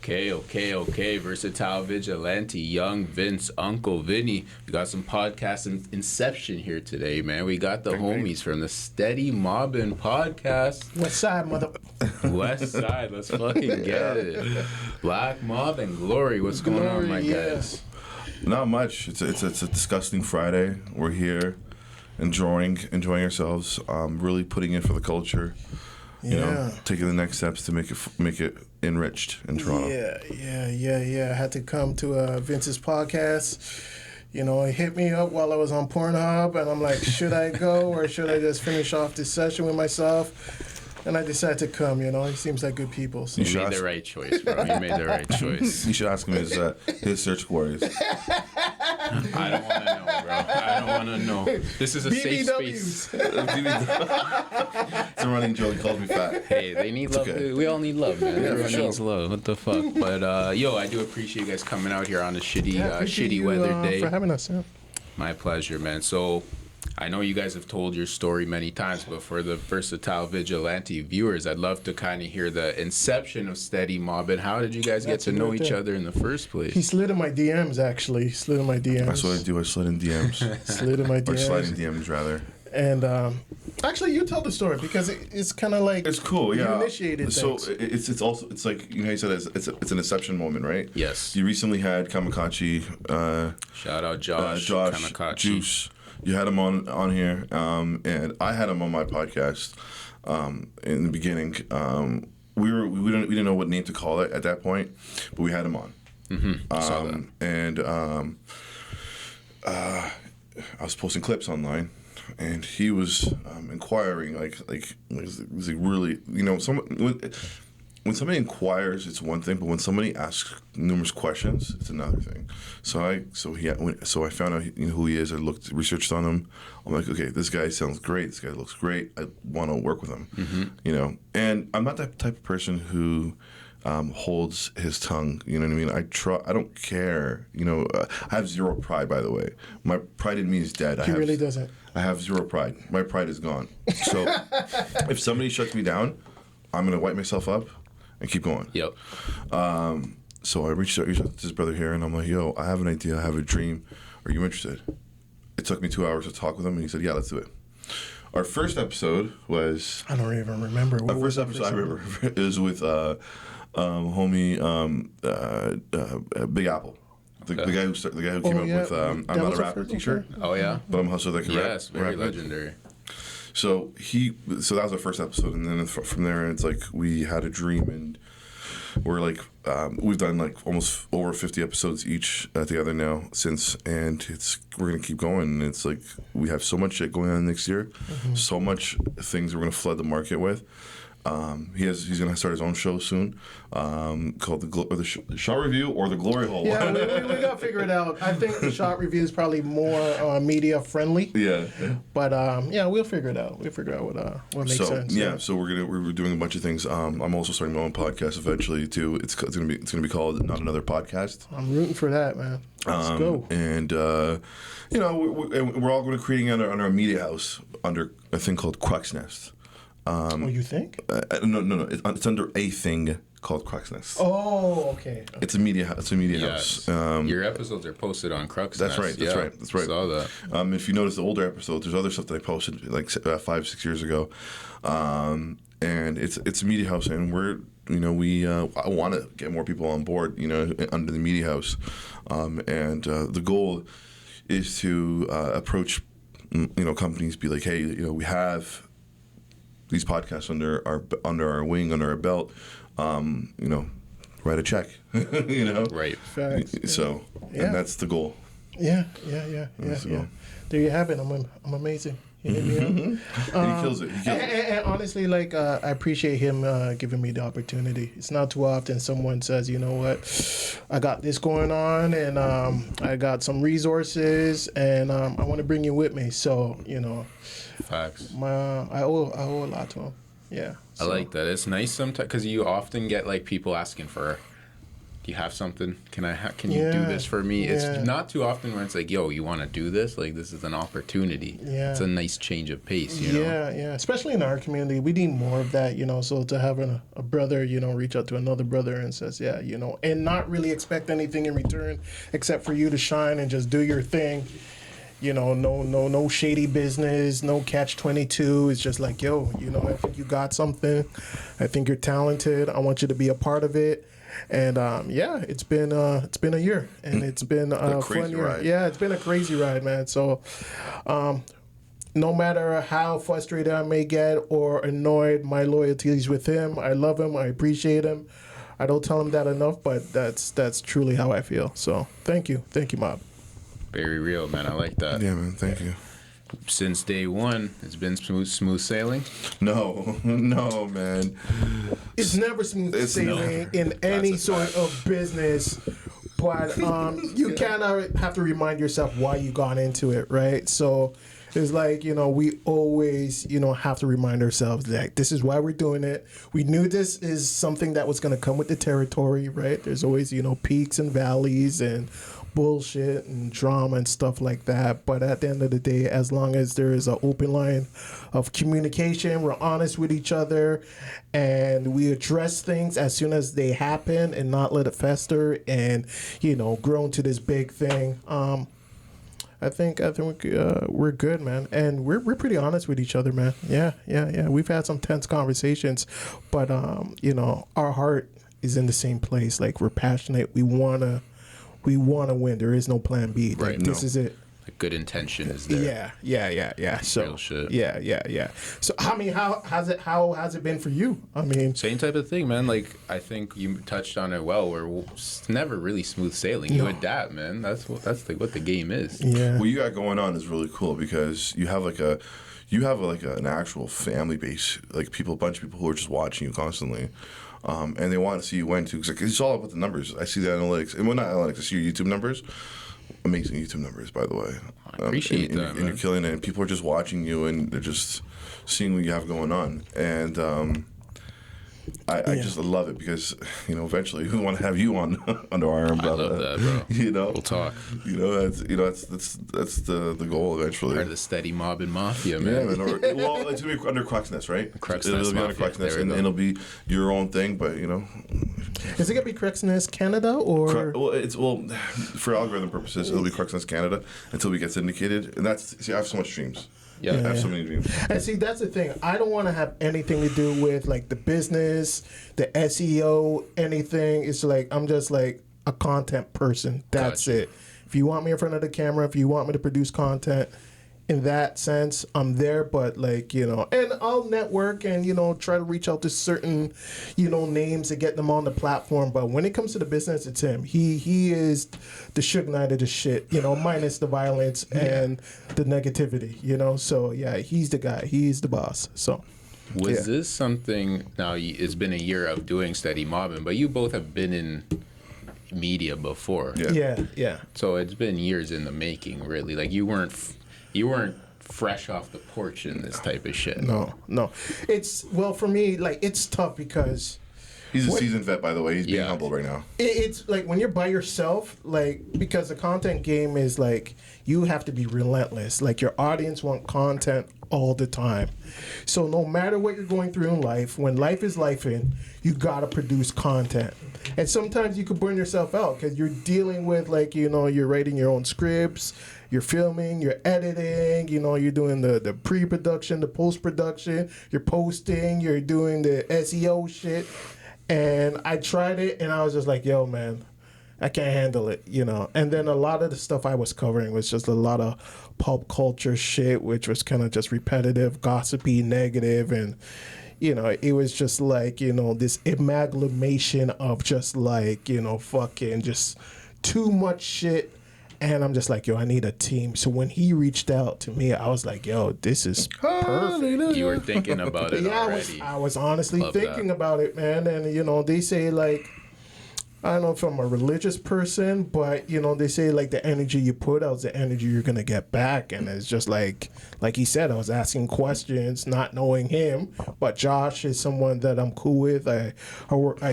Okay. Versatile Vigilante, Young Vince, Uncle Vinny. We got some podcast inception here today, man. We got the homies from the Steady Mobbin podcast. West Side, mother. West Side, let's fucking get it. Black Mob and Glory. What's going on, my guys? Not much. It's a disgusting Friday. We're here, enjoying ourselves. Really putting in for the culture. You know, taking the next steps to make it enriched in Toronto. Yeah. I had to come to Vince's podcast. You know, he hit me up while I was on Pornhub, and I'm like, should I go or should I just finish off this session with myself? And I decided to come, you know. He seems like good people. So. You made the right choice, bro. You made the right choice. You should ask him his search queries. I don't want to know, bro. I don't want to know. This is a safe space. It's a running joke. He called me fat. Hey, they need love. Okay. We all need love, man. Yeah, Everyone needs love. What the fuck? But, yo, I do appreciate you guys coming out here on a shitty weather day. For having us, yeah. My pleasure, man. So, I know you guys have told your story many times, but for the Versatile Vigilante viewers, I'd love to kind of hear the inception of Steady Mobbin. How did you guys get to know each other in the first place? He slid in my DMs, actually. That's what I do. I slid in DMs. Slid in my DMs. Or slide in DMs, rather. And actually, you tell the story because it's kind of like it's cool. Yeah, you initiated so things. it's also like you know you said it's an inception moment, right? Yes. You recently had Kamikachi. Shout out Josh Kamikachi. Juice. You had him on here, and I had him on my podcast in the beginning. We didn't know what name to call it at that point, but we had him on. Mm-hmm. Saw that. And I was posting clips online, and he was inquiring like was really, you know, when somebody inquires, it's one thing, but when somebody asks numerous questions, it's another thing. So I found out who he is. I researched on him. I'm like, okay, this guy sounds great. This guy looks great. I want to work with him. Mm-hmm. You know, and I'm not that type of person who holds his tongue. You know what I mean? I don't care. You know, I have zero pride. By the way, my pride in me is dead. He really doesn't. I have zero pride. My pride is gone. So if somebody shuts me down, I'm gonna wipe myself up and keep going. Yep. So I reached out to his brother here, and I'm like, yo, I have an idea. I have a dream. Are you interested? It took me 2 hours to talk with him, and he said, yeah, let's do it. Our first episode was... I don't even remember. Our first episode I remember is with homie Big Apple. The guy who came up with I'm Not a Rapper t-shirt. Oh, yeah? But I'm a hustler that can rap. Yes, very legendary. So that was our first episode, and then from there it's like we had a dream, and we're like we've done like almost over 50 episodes each together now since, and we're gonna keep going. And it's like we have so much shit going on next year, so much things we're gonna flood the market with. He's gonna start his own show soon, called the Shot Review or the Glory Hole. Yeah, we gotta figure it out. I think the Shot Review is probably more media friendly. Yeah. But we'll figure it out. We'll figure out what makes sense. Yeah, so we're doing a bunch of things. I'm also starting my own podcast eventually too. It's gonna be called Not Another Podcast. I'm rooting for that, man. Let's go. And you know, we're all going to creating under our media house under a thing called Crux Nest. You think? No. It's under a thing called Crux Nest. Oh, okay. It's a media house. Your episodes are posted on Crux. That's right. That's right. I saw that. If you notice the older episodes, there's other stuff that I posted like 5-6 years ago, and it's a media house, and I want to get more people on board, you know, under the media house, and the goal is to approach, you know, companies, be like, hey, you know, we have these podcasts under our wing, under our belt, you know, write a check, you know, right? Facts. So, and that's the goal. Yeah. There you have it. I'm amazing. You hit me up. And he kills it. And honestly, like I appreciate him giving me the opportunity. It's not too often someone says, you know what, I got this going on, and I got some resources, and I want to bring you with me. So, you know. Facts. I owe a lot to him. Yeah. So. I like that. It's nice sometimes because you often get like people asking for do you have something? Can you do this for me? It's not too often when it's like, yo, you want to do this? Like, this is an opportunity. Yeah. It's a nice change of pace, you know? Yeah. Especially in our community, we need more of that, you know. So to have a brother, you know, reach out to another brother and says, yeah, you know, and not really expect anything in return except for you to shine and just do your thing. You know, no shady business, no catch-22. It's just like, yo, you know, I think you got something. I think you're talented. I want you to be a part of it. And it's been a year, and it's been a fun year. Ride. Yeah, it's been a crazy ride, man. So, no matter how frustrated I may get or annoyed, my loyalty is with him. I love him. I appreciate him. I don't tell him that enough, but that's truly how I feel. So, thank you, Mob. Very real, man. I like that. Yeah, man. Thank you. Since day one, it's been smooth sailing. No, man. It's never smooth sailing in any sort of business, but you kind of have to remind yourself why you got into it, right? So it's like, you know, we always, you know, have to remind ourselves that this is why we're doing it. We knew this is something that was going to come with the territory, right? There's always, you know, peaks and valleys and bullshit and drama and stuff like that, but at the end of the day, as long as there is an open line of communication, we're honest with each other, and we address things as soon as they happen and not let it fester and, you know, grow into this big thing. I think we're good, man, and we're pretty honest with each other, man. Yeah. We've had some tense conversations, but you know, our heart is in the same place. Like, we're passionate. We wanna win. There is no plan B. Like, Right. This is it. The good intention is there. Yeah. So Real shit. Yeah. So I mean, how has it been for you? I mean, Same type of thing, man. Like, I think you touched on it well. Where it's never really smooth sailing. You adapt, man. That's what the game is. yeah. What you got going on is really cool because you have an actual family base, like a bunch of people who are just watching you constantly. And they want to see you win too, because it's all about the numbers. I see the analytics, and well, not analytics. I see your YouTube numbers. Amazing YouTube numbers, by the way. I appreciate that, and man. you're killing it. And people are just watching you, and they're just seeing what you have going on. And I just love it because, you know, eventually we want to have you on under our umbrella. I love that, bro. You know, We'll talk. You know, that's the goal eventually. Part of the steady Mobbin mafia, Yeah, man. man. Well, it's gonna be under Cruxness, right? Cruxness It'll be under Mafia. Cruxness, There we and go. it'll be your own thing. But you know, Is it gonna be Cruxness Canada or? for algorithm purposes, it'll be Cruxness Canada until we get syndicated, and that's I have so much streams. Yeah. I have so many dreams. And see, that's the thing. I don't want to have anything to do with like the business, the SEO, anything. It's like I'm just like a content person. That's Gotcha. it. If you want me in front of the camera, if you want me to produce content, in that sense, I'm there. But like, you know, and I'll network and, you know, try to reach out to certain, you know, names to get them on the platform. But when it comes to the business, it's him. He is the Suge Knight of the shit, you know, minus the violence and the negativity, you know. So yeah, he's the guy. He's the boss. So Was this something? Now it's been a year of doing steady mobbing, but you both have been in media before. yeah. So it's been years in the making, really. Like you weren't fresh off the porch in this type of shit. No. It's, well, for me, like, it's tough because He's a seasoned vet, by the way. He's being Yeah. humble right now. it's like when you're by yourself, like, because the content game is like, you have to be relentless. Like, your audience want content all the time. So no matter what you're going through in life, when life is lifing, you gotta produce content. And sometimes you could burn yourself out because you're dealing with, like, you know, you're writing your own scripts, you're filming, you're editing, you know, you're doing the pre-production, the post-production, you're posting, you're doing the SEO shit. And I tried it and I was just like, yo, man, I can't handle it, you know. And then a lot of the stuff I was covering was just a lot of pop culture shit, which was kind of just repetitive, gossipy, negative, and, you know, it was just like, you know, this amalgamation of just like, you know, fucking just too much shit. And I'm just like, yo, I need a team. So when he reached out to me, I was like, yo, this is perfect. You were thinking about it Yeah, already. I was honestly Love thinking that. about it, man. And, you know, they say, like, I don't know if I'm a religious person, but you know, they say like the energy you put out is the energy you're gonna get back, and it's just like he said, I was asking questions, not knowing him, but Josh is someone that I'm cool with. I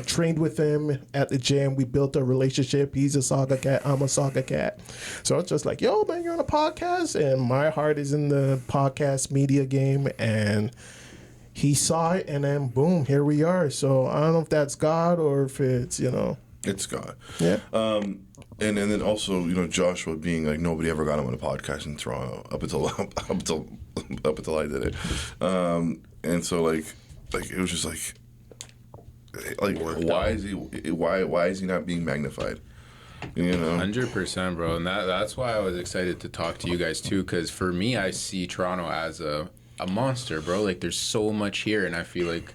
trained with him at the gym. We built a relationship. He's a Saga cat. I'm a Saga cat. So it's just like, yo, man, you're on a podcast, and my heart is in the podcast media game, and he saw it, and then boom, here we are. So I don't know if that's God or if it's, you know. It's God. Yeah. And then also, you know, Joshua being like, nobody ever got him on a podcast in Toronto up until I did it. And so like it was just like why is he not being magnified? You know, 100%, bro, and that's why I was excited to talk to you guys too. Because for me, I see Toronto as a monster, bro. Like there's so much here, and I feel like,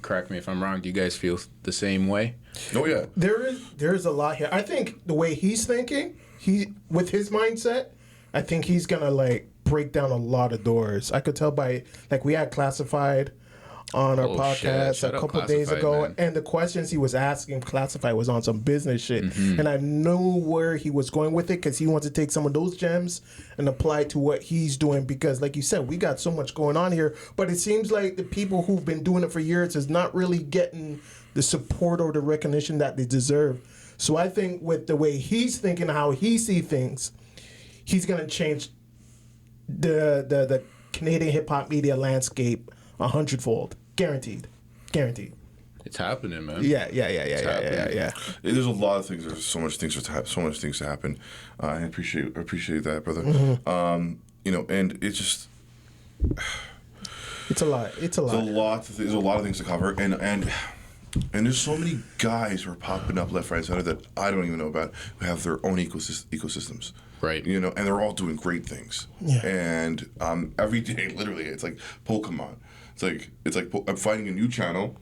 correct me if I'm wrong, do you guys feel the same way? Oh yeah, there's a lot here. I think the way he's thinking, with his mindset, I think he's gonna like break down a lot of doors. I could tell by like we had Classified on our podcast a couple days ago, man. And the questions he was asking Classified was on some business shit, and I knew where he was going with it because he wants to take some of those gems and apply it to what he's doing. Because like you said, we got so much going on here, but it seems like the people who've been doing it for years is not really getting the support or the recognition that they deserve. So I think with the way he's thinking, how he sees things, he's gonna change the Canadian hip hop media landscape 100-fold, guaranteed. It's happening, man. Yeah. There's a lot of things. There's so much things to happen. I appreciate that, brother. You know, and it's just it's a lot. There's a lot of things to cover, and there's so many guys who are popping up left, right, center that I don't even know about who have their own ecosystems. Right. You know, and they're all doing great things. Yeah. And every day, literally, it's like Pokemon. It's like I'm finding a new channel,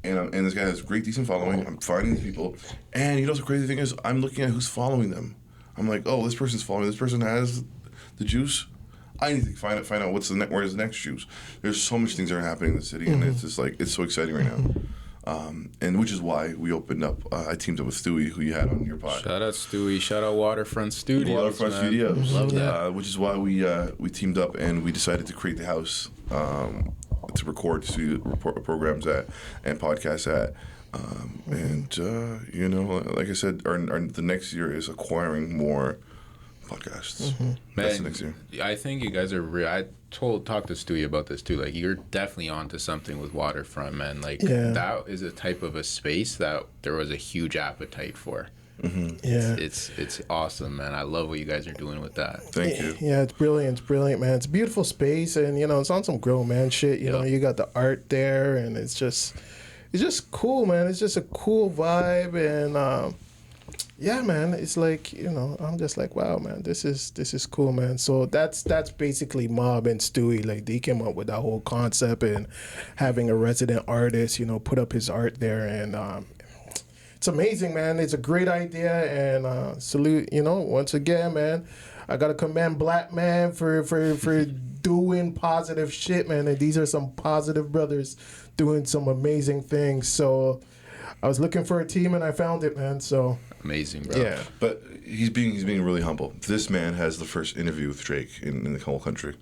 and this guy has a great, decent following. I'm finding these people, and you know, the crazy thing is, I'm looking at who's following them. I'm like, oh, this person's following. This person has the juice. I need to find out where's the next juice. There's so much things that are happening in the city, and it's just like it's so exciting right now. And which is why we opened up. I teamed up with Stewie, who you had on your pod. Shout out Stewie. Shout out WaterfrontStudios. WaterfrontStudios. Love that. Which is why we teamed up and we decided to create the house to record studio programs at and podcasts at. And you know, like I said, the next year is acquiring more podcasts. That's the next year. I think you guys are. I talked to Stewie about this too. Like you're definitely onto something with Waterfront, man. Like that is a type of a space that there was a huge appetite for. Yeah, it's awesome, man. I love what you guys are doing with that. Thank you. Yeah, it's brilliant, man. It's a beautiful space, and you know, it's on some grown man shit. You know, you got the art there, and it's just cool, man. It's just a cool vibe, and yeah, man. It's like, you know, I'm just like, wow, man. This is cool, man. So that's basically Mob and Stewie. Like they came up with that whole concept and having a resident artist, you know, put up his art there, and it's amazing, man. It's a great idea, and salute, you know, once again, man. I gotta commend Black Man for doing positive shit, man. And these are some positive brothers doing some amazing things. So I was looking for a team, and I found it, man. So amazing, bro. Yeah, but he's being really humble. This man has the first interview with Drake in the whole country,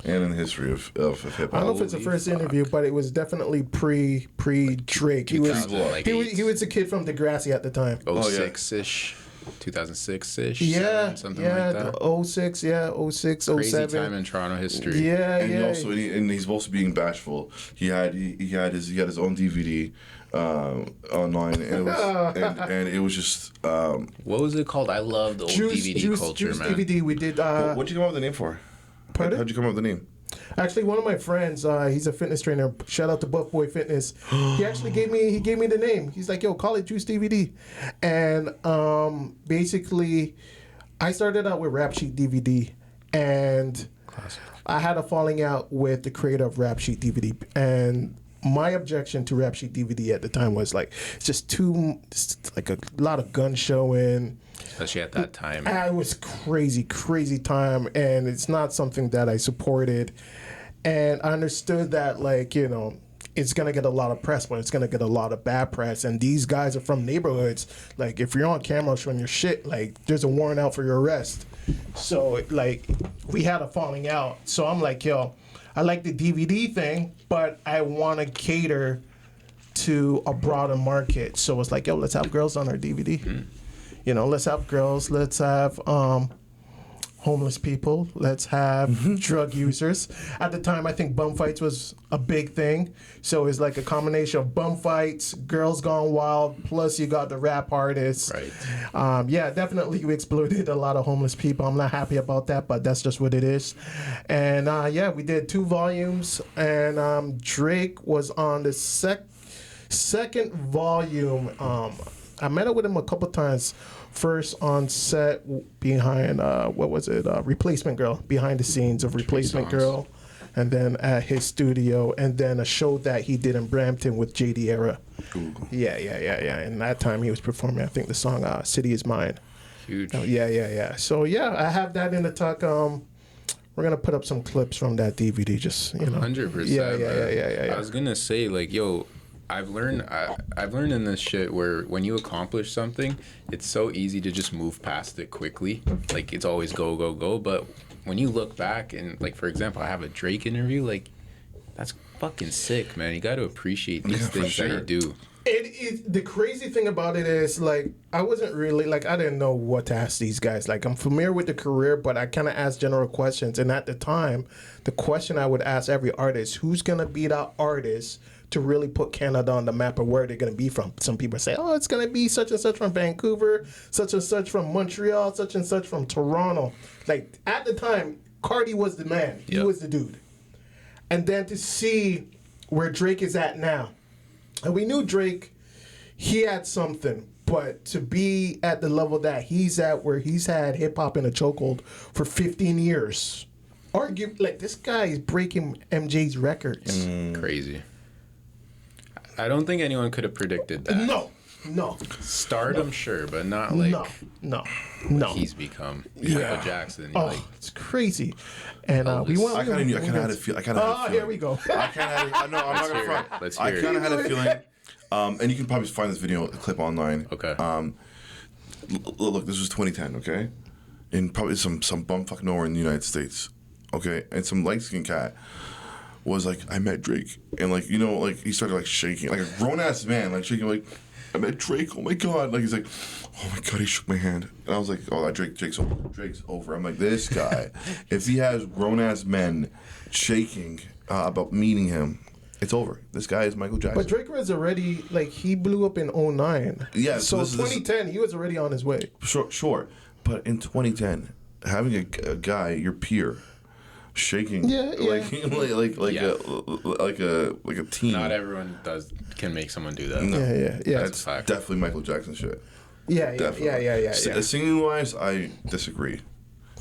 and in the history of hip hop. I don't know if it's the first interview, but it was definitely pre Drake. He was a kid from Degrassi at the time. 06-ish. 2006-ish. Yeah, something like that. 06, 07. Crazy time in Toronto history. Yeah, and he's also being bashful. He had his own DVD online, and it was just what was it called? I love the old DVD culture, Juice man. DVD. We did. What'd you come up with the name for? Pardon? How'd you come up with the name? Actually, one of my friends, he's a fitness trainer. Shout out to Buff Boy Fitness. He actually gave me the name. He's like, yo, call it Juice DVD. And basically, I started out with Rap Sheet DVD, and Classic. I had a falling out with the creator of Rap Sheet DVD, and my objection to Rap Sheet DVD at the time was like, it's just like a lot of gun showing. Especially at that time. It was crazy time, and it's not something that I supported. And I understood that, like, you know, it's gonna get a lot of press, but it's gonna get a lot of bad press. And these guys are from neighborhoods. Like, if you're on camera showing your shit, like, there's a warrant out for your arrest. So, like, we had a falling out. So I'm like, yo, I like the DVD thing, but I want to cater to a broader market. So it's like, yo, let's have girls on our DVD. You know, let's have girls. Let's have homeless people. Let's have drug users. At the time, I think bum fights was a big thing. So it's like a combination of bum fights, girls gone wild, plus you got the rap artists. Right. Yeah, definitely we exploited a lot of homeless people. I'm not happy about that, but that's just what it is. And yeah, we did 2 volumes, and Drake was on the second volume. I met up with him a couple times. First on set behind Replacement Girl, behind the scenes of Replacement Girl, and then at his studio, and then a show that he did in Brampton with JD Era. Yeah. And that time he was performing, I think, the song "City Is Mine." Huge. Yeah. So yeah, I have that in the tuck. We're gonna put up some clips from that DVD, just 100%. Yeah. I was gonna say, like, yo, I've learned in this shit where when you accomplish something, it's so easy to just move past it quickly. Like, it's always go. But when you look back and, like, for example, I have a Drake interview, like, that's fucking sick, man. You got to appreciate these things that you do. The crazy thing about it is, like, I wasn't really, like, I didn't know what to ask these guys. Like, I'm familiar with the career, but I kind of asked general questions. And at the time, the question I would ask every artist, who's going to be that artist to really put Canada on the map of where they're going to be from? Some people say, oh, it's going to be such and such from Vancouver, such and such from Montreal, such and such from Toronto. Like, at the time, Cardi was the man. He was the dude. And then to see where Drake is at now. And we knew Drake, he had something. But to be at the level that he's at, where he's had hip-hop in a chokehold for 15 years, like, this guy is breaking MJ's records. Crazy. I don't think anyone could have predicted that. No. Stardom, sure, but not like No. he's become Michael Jackson. Like, It's crazy. And we went. I kind of had a feel. Here we go. I kind of had. No, I'm not gonna front. Let's I hear it. kind of had a feeling, and you can probably find this video clip online. Okay. Look, this was 2010. Okay, in probably some bumfuck nowhere in the United States. Okay, and some light skinned cat was like, I met Drake, and like, like he started like shaking, like a grown ass man, like shaking, like, I met Drake. Oh my god! Like, he's like, oh my god, he shook my hand, and I was like, oh, Drake's over. I'm like, this guy, if he has grown ass men shaking about meeting him, it's over. This guy is Michael Jackson. But Drake was already, like, he blew up in 2009. Yeah. So 2010, he was already on his way. Sure. But in 2010, having a guy, your peer, shaking, like a teen. not everyone can make someone do that. No. Yeah. That's definitely Michael Jackson shit. Yeah. Singing wise, I disagree.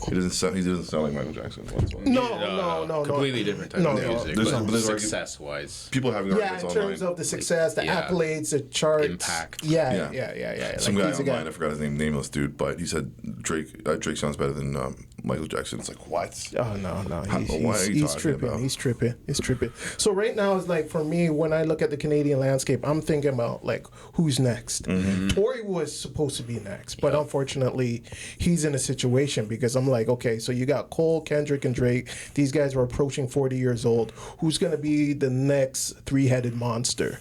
He doesn't sound like Michael Jackson whatsoever. No. Completely different type of music. There's success-wise. People having arguments in online. terms of the success, the accolades, the charts, impact. Yeah. Some Like, guy online, I forgot his name, nameless dude, but he said Drake sounds better than Michael Jackson. It's like, what? Oh no, What are you he's talking tripping. about? He's tripping. So right now, it's like, for me, when I look at the Canadian landscape, I'm thinking about, like, who's next. Tory was supposed to be next, but unfortunately, he's in a situation because I'm like, okay, so you got Cole, Kendrick, and Drake. These guys are approaching 40 years old. Who's gonna be the next three-headed monster?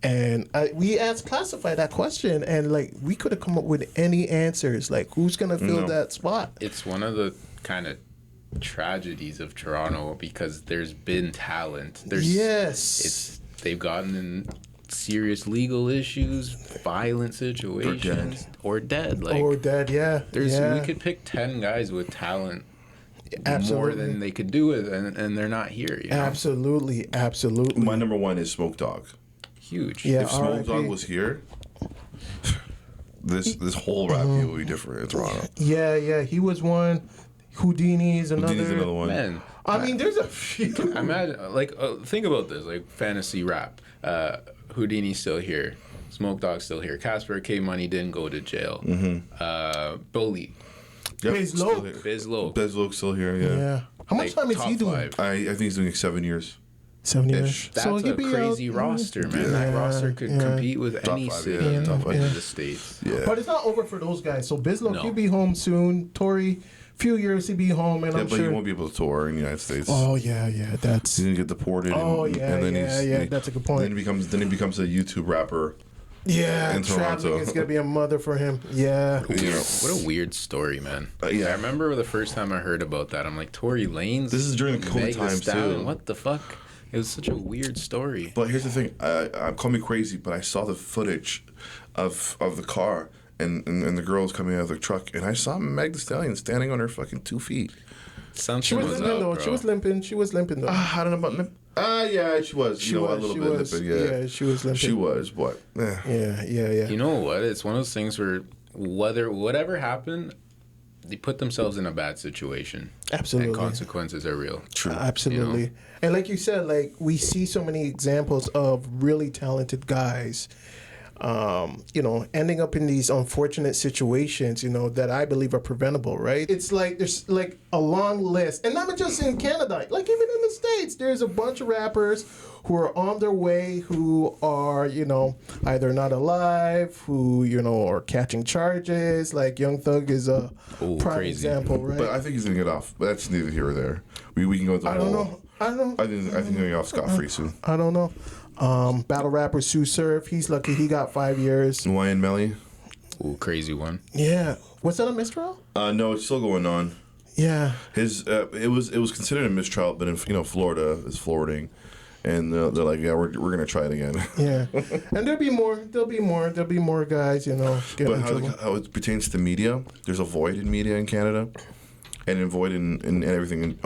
And we asked Classify that question, and, like, we could have come up with any answers. Like, who's gonna fill that spot? It's one of the kind of tragedies of Toronto because there's been talent. They've gotten in serious legal issues, violent situations, or dead. Like, we could pick 10 guys with talent. More than they could do it, and they're not here. Absolutely. My number one is Smoke Dogg. Huge. Yeah, if Smoke Dogg was here, this whole rap deal would be different in Toronto. Yeah, he was one. Houdini is another one. Man, I mean, there's a few. Imagine, like, think about this, like, fantasy rap. Houdini's still here. Smoke Dogg's still here. Casper K Money didn't go to jail. Bully. Bizloke. Bizloke. Bizloke's still here. Yeah. How much time is he doing? Five. I think he's doing like 7 years. 7 years. That's so a crazy roster, man. That roster could compete with Top any five, city yeah, top five. in the States. Yeah. But it's not over for those guys. So Bislow, No. he'll be home soon. Tory, few years he'll be home, and Yeah, I'm but sure. you won't be able to tour in the United States. Oh yeah, that's. He's gonna get deported. Oh yeah, and then yeah. That's a good point. Then he becomes a YouTube rapper. Yeah, in traveling Toronto. is gonna be a mother for him. Yeah. You know, What a weird story, man. Yeah. I remember the first time I heard about that. I'm like, Tory Lanez. This is during the COVID Meg Thee times, Stallion, too. What the fuck? It was such a weird story. But here's the thing. I call me crazy, but I saw the footage of the car and the girls coming out of the truck, and I saw Meg Thee Stallion standing on her fucking 2 feet. Something She was was limping up, though. bro. She was limping though. I don't know about limp. Yeah, she was. She was. A little bit limping. Yeah, she was limping. she was. But Yeah. You know what? It's one of those things where whatever happened, they put themselves in a bad situation. Absolutely. And consequences are real. true. Absolutely. You know? And like you said, like we see so many examples of really talented guys, ending up in these unfortunate situations, that I believe are preventable, right? It's like there's like a long list, and not just in Canada, like even in the States, there's a bunch of rappers who are on their way, who are, either not alive, who, are catching charges. Like Young Thug is a prime crazy. example, right? But I think he's gonna get off. But that's neither here or there. We can go into. I don't know. I think he's gonna get off scot free soon. I don't know. Battle rapper Sue Surf, he's lucky he got 5 years. Wayne Melly. Ooh, crazy one. Yeah. Was that a mistrial? No, it's still going on. Yeah. His it was considered a mistrial, but in Florida is forwarding, and they're like, yeah, we're gonna try it again. Yeah. And there'll be more guys, getting But in trouble. how it pertains to media, there's a void in media in Canada, and a void in everything.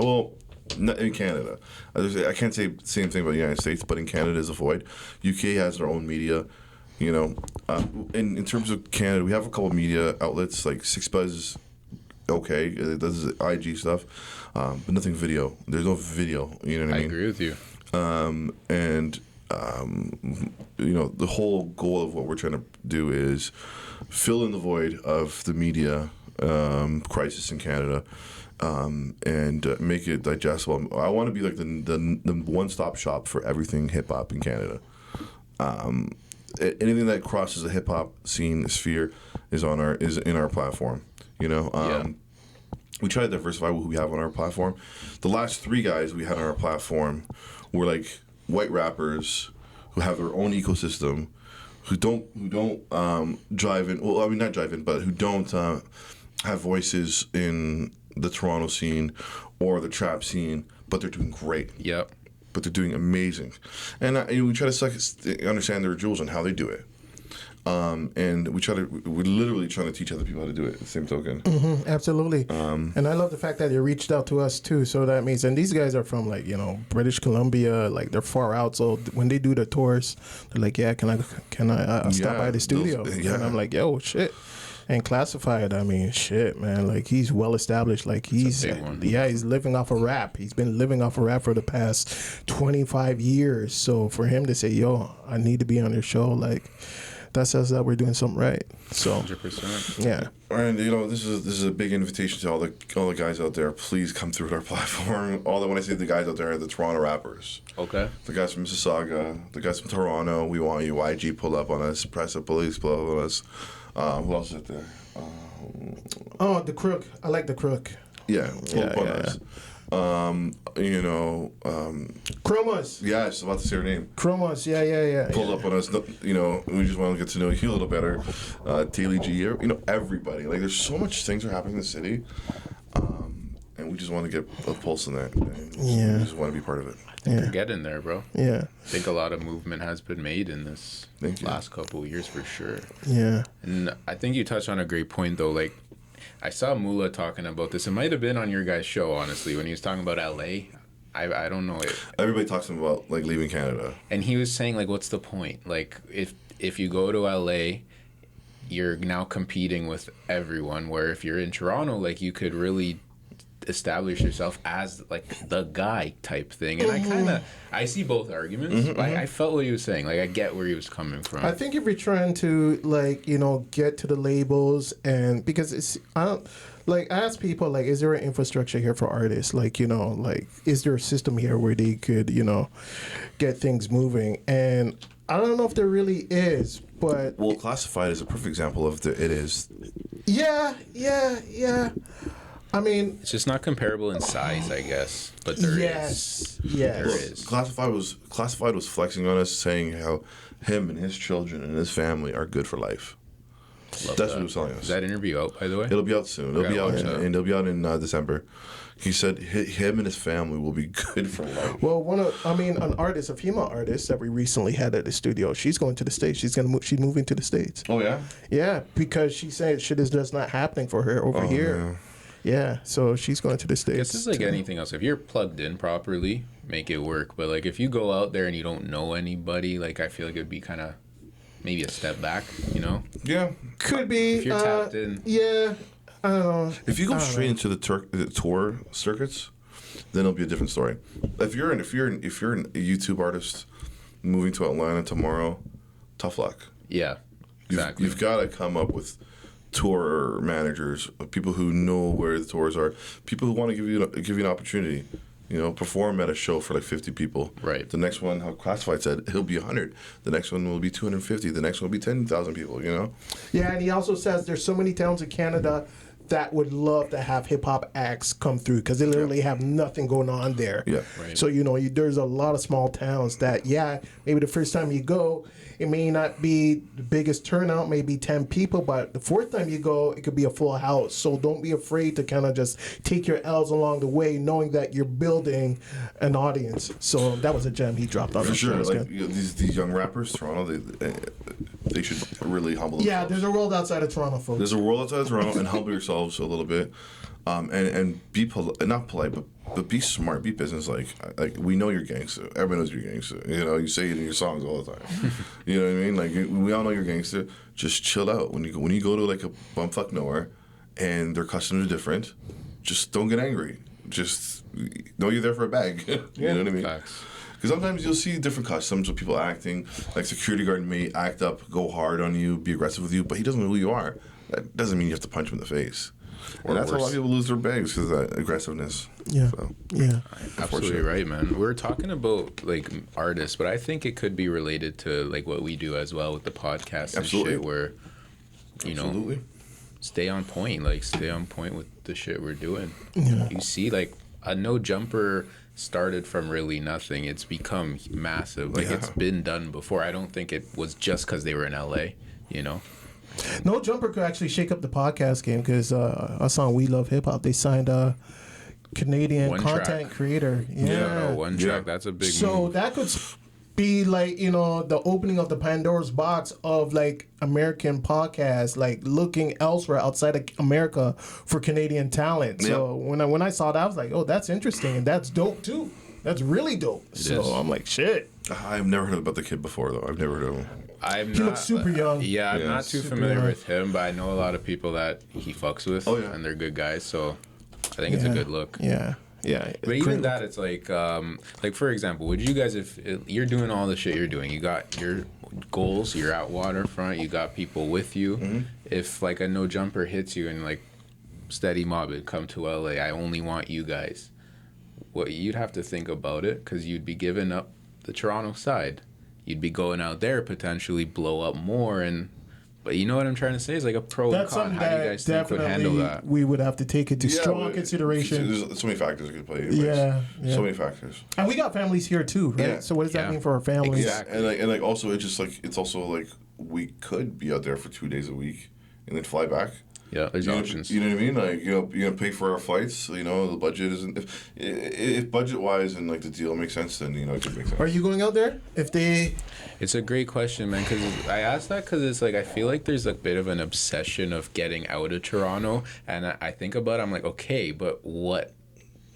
Not in Canada. I can't say the same thing about the United States, but in Canada there's a void. UK has their own media. In terms of Canada, we have a couple of media outlets like Six Buzz. Okay, it does IG stuff, but nothing video. There's no video. You know what I I mean? agree with you. The whole goal of what we're trying to do is fill in the void of the media crisis in Canada, and make it digestible. I want to be like the one-stop shop for everything hip-hop in Canada. Anything that crosses the hip-hop sphere is in our platform. We try to diversify who we have on our platform. The last 3 guys we had on our platform were like white rappers who have their own ecosystem, who don't drive in. Well, I mean not drive in, but who don't have voices in the Toronto scene or the trap scene, but they're doing great. Yep. But they're doing amazing, and we try to understand their jewels and how they do it. And we're literally trying to teach other people how to do it at the same token. Absolutely. And I love the fact that they reached out to us too. So that means, and these guys are from British Columbia, like they're far out. So when they do the tours, they're like, yeah, can I stop by the studio? And I'm like, yo, shit. And Classified, I mean, shit, man. Like he's well established. Like he's living off of rap. He's been living off of rap for the past 25 years. So for him to say, yo, I need to be on your show, like that says that we're doing something right. So 100%. yeah. And this is a big invitation to all the guys out there. Please come through our platform. When I say the guys out there, are the Toronto rappers. Okay. The guys from Mississauga, the guys from Toronto. We want you. YG pull up on us. Press the police pull up on us. Who else is out there? The Crux. I like the Crux. Yeah, pull up on us. Chromos. Yeah, I was about to say her name. Chromos. Yeah. Pull up on us. We just want to get to know you a little better. Taylor G. Everybody. Like, there's so much things are happening in the city, and we just want to get a pulse in that. We just want to be part of it. You're getting there, bro. Yeah. I think a lot of movement has been made in this Thank you. last couple of years for sure. Yeah. And I think you touched on a great point, though. Like, I saw Mula talking about this. It might have been on your guys' show, honestly, when he was talking about LA. I don't know. Everybody talks about, like, leaving Canada. And he was saying, like, what's the point? Like, if you go to LA, you're now competing with everyone, where if you're in Toronto, like, you could really establish yourself as like the guy type thing. And I see both arguments. But I felt what he was saying. Like, I get where he was coming from. I think if you're trying to get to the labels, and because it's like I ask people, like, is there an infrastructure here for artists? Like, like, is there a system here where they could, get things moving? And I don't know if there really is, but Well, Classified is a perfect example of it is. yeah. I mean, It's just not comparable in size, I guess. But there is. yes. There is. Classified was flexing on us, saying how him and his children and his family are good for life. That's what he was telling us. Is that interview out, by the way? It'll be out soon. It'll be out in December. He said him and his family will be good for life. Well, an artist, a female artist that we recently had at the studio, she's going to the States. She's she's moving to the States. Oh yeah. Yeah, because she said shit is just not happening for her over here. Man. Yeah, so she's going to the States. It's just like anything else. If you're plugged in properly, make it work. But like if you go out there and you don't know anybody, like I feel like it'd be kind of maybe a step back, Yeah. Could be. If you're tapped in. Yeah. I don't know. If you go straight into the tour circuits, then it'll be a different story. If you're a YouTube artist moving to Atlanta tomorrow, tough luck. Yeah, exactly. You've got to come up with tour managers, people who know where the tours are, people who want to give you an opportunity. Perform at a show for like 50 people. Right. The next one, how Classified said, it'll be 100. The next one will be 250. The next one will be 10,000 people. Yeah, and he also says there's so many towns in Canada that would love to have hip hop acts come through because they literally have nothing going on there. Yeah. Right. So there's a lot of small towns that maybe the first time you go, it may not be the biggest turnout, maybe 10 people, but the fourth time you go, it could be a full house. So don't be afraid to kind of just take your L's along the way, knowing that you're building an audience. So that was a gem he dropped on For us. sure. That was Like good. these young rappers, Toronto, they should really humble themselves. Yeah, there's a world outside of Toronto, folks. There's a world outside of Toronto, and humble yourselves a little bit, and be not polite, but be smart, be business like we know you're gangster. Everybody knows you're gangster. You say it in your songs all the time. You know what I mean? Like we all know you're gangster. Just chill out when you go to like a bumfuck nowhere, and their customers are different. Just don't get angry. Just know you're there for a bag. You know what I mean? Facts. Because sometimes you'll see different customs of people acting. Like security guard may act up, go hard on you, be aggressive with you, but he doesn't know who you are. That doesn't mean you have to punch him in the face. Or And that's how a lot worse. of people lose their bags because of that aggressiveness. Yeah. So, Yeah. Absolutely right, man. We're talking about like artists, but I think it could be related to like what we do as well with the podcast and Absolutely. shit where absolutely. stay on point with the shit we're doing. Yeah. You see like a No Jumper started from really nothing. It's become massive. Like it's been done before. I don't think it was just because they were in LA, No Jumper could actually shake up the podcast game because us on We Love Hip Hop, they signed a Canadian One content track. creator. No, one track. That's a big So move. that could be like, the opening of the Pandora's box of like American podcasts, like looking elsewhere outside of America for Canadian talent. So when I saw that, I was like, oh, that's interesting. And that's dope too. That's really dope. So is. I'm like, shit. I've never heard about the kid before, though. I've never heard of him. He looks super young. Yeah, I'm Yeah, not too super familiar young. with him, but I know a lot of people that he fucks with, Oh, yeah. and they're good guys. So I think it's a good look. Yeah. Yeah. But even that, it's like for example, would you guys, if you're doing all the shit you're doing, you got your goals, you're at Waterfront, you got people with you. If like a No Jumper hits you and like steady Mobbin, come to LA, I only want you guys. Well, you'd have to think about it because you'd be giving up the Toronto side. You'd be going out there potentially blow up more but you know what I'm trying to say is like a pro That's and con. something How do you that guys think would handle definitely that? we would have to take into strong but consideration. There's so many factors that could play. into Yeah, this. yeah. So many factors. And we got families here too, right? Yeah. So what does that Yeah. mean for our families? Exactly. And like also it's also like we could be out there for 2 days a week and then fly back. Yeah, there's You know, options. you know what I mean? Like you're gonna pay for our flights. The budget isn't. If budget wise and like the deal makes sense, then it could make sense. Are you going out there? If they, It's a great question, man, because I asked that because it's like I feel like there's a bit of an obsession of getting out of Toronto, and I think about it, I'm like, okay, but what?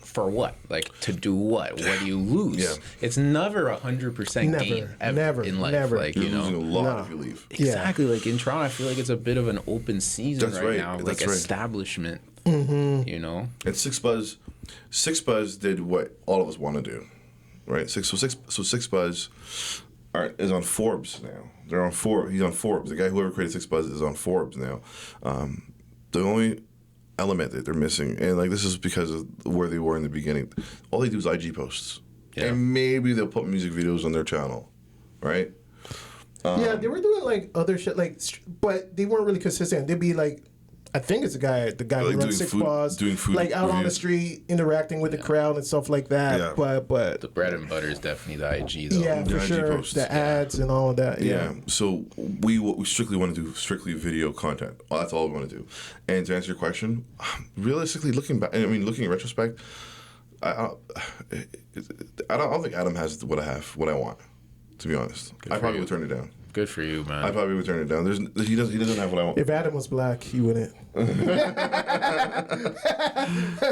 For what? Like, to do what? What do you lose? Yeah. It's never 100% gain Never, in life. never. Like, You're losing a lot No. if you leave. Exactly. Like, in Toronto, I feel like it's a bit of an open season That's right right. now. That's Like, right. establishment. Mm-hmm. And Six Buzz did what all of us want to do, right? Six Buzz is on Forbes now. They're on Forbes. He's on Forbes. The guy whoever created Six Buzz is on Forbes now. The only element that they're missing, and like this is because of where they were in the beginning. All they do is IG posts, and maybe they'll put music videos on their channel, right? Yeah, they were doing like other shit, like, but they weren't really consistent. They'd be like, I think it's the guy Like who runs Six Paws, doing food like out on the reviews. street, interacting with the crowd and stuff like that. Yeah. But The bread and butter is definitely the IG though. yeah, for IG sure, posts. the ads and all of that. Yeah. So we strictly want to do strictly video content. Well, that's all we want to do. And to answer your question, realistically, looking back, I mean, looking in retrospect, I don't think Adam has what I want. To be honest, I probably would turn it down. Good for you, man. I probably would turn it down. He doesn't have what I want. If Adam was black, he wouldn't.